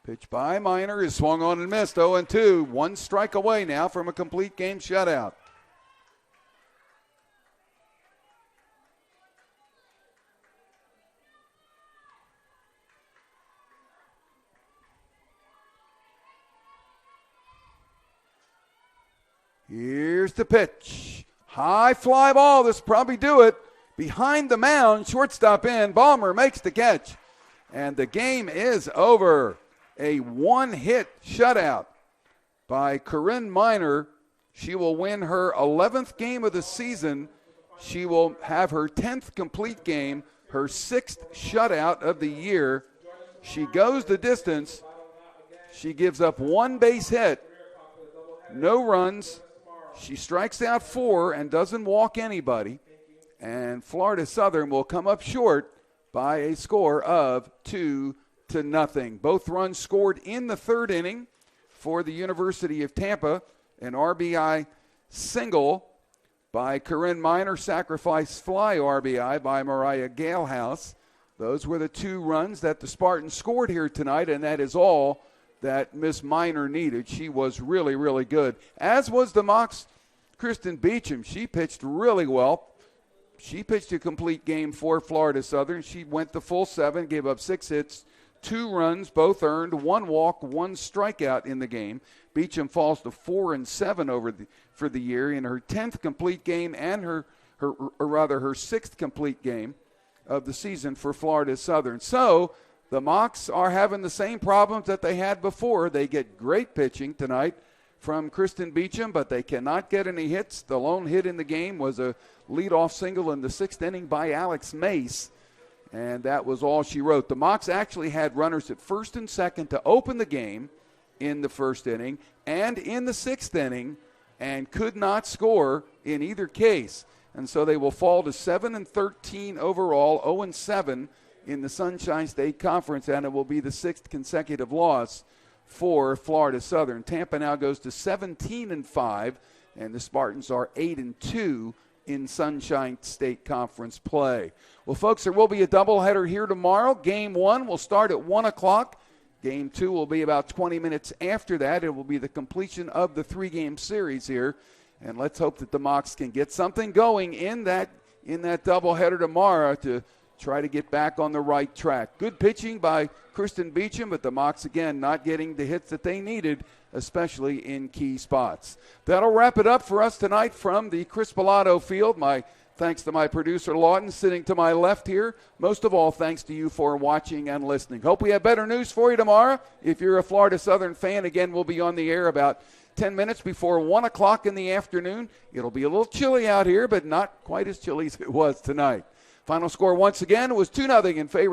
Pitch by Minor is swung on and missed, 0-2. 1 strike away now from a complete game shutout. Here's the pitch. High fly ball. This will probably do it. Behind the mound, shortstop in. Balmer makes the catch. And the game is over. A 1-hit shutout by Curran Minor. She will win her 11th game of the season. She will have her 10th complete game, her 6th shutout of the year. She goes the distance. She gives up 1 base hit, no runs. She strikes out 4 and doesn't walk anybody. And Florida Southern will come up short by a score of 2-0. Both runs scored in the 3rd inning for the University of Tampa. An RBI single by Curran Minor, sacrifice fly RBI by Mariah Galehouse. Those were the 2 runs that the Spartans scored here tonight, and that is all that Miss Minor needed. She was really, really good, as was the Mocs' Kristen Beecham. She pitched really well. She pitched a complete game for Florida Southern. She went the full 7, gave up 6 hits, 2 runs, both earned, 1 walk, 1 strikeout in the game. Beecham falls to 4-7 for the year in her 10th complete game and her 6th complete game of the season for Florida Southern. So the Mocs are having the same problems that they had before. They get great pitching tonight from Kristen Beecham, but they cannot get any hits. The lone hit in the game was a leadoff single in the 6th inning by Alex Mace, and that was all she wrote. The Mocs actually had runners at first and second to open the game in the 1st inning and in the 6th inning, and could not score in either case. And so they will fall to 7-13 overall, 0-7 in the Sunshine State Conference, and it will be the 6th consecutive loss for Florida Southern. Tampa now goes to 17-5, and the Spartans are 8-2 in Sunshine State Conference play. Well, folks, there will be a doubleheader here tomorrow. Game 1 will start at 1 o'clock. Game 2 will be about 20 minutes after that. It will be the completion of the 3-game series here. And let's hope that the Mocs can get something going in that doubleheader tomorrow to try to get back on the right track. Good pitching by Kristen Beecham, but the Mocs, again, not getting the hits that they needed, especially in key spots. That'll wrap it up for us tonight from the Chris Pilato field. My thanks to my producer, Lawton, sitting to my left here. Most of all, thanks to you for watching and listening. Hope we have better news for you tomorrow. If you're a Florida Southern fan, again, we'll be on the air about 10 minutes before 1 o'clock in the afternoon. It'll be a little chilly out here, but not quite as chilly as it was tonight. Final score once again was 2-0 in favor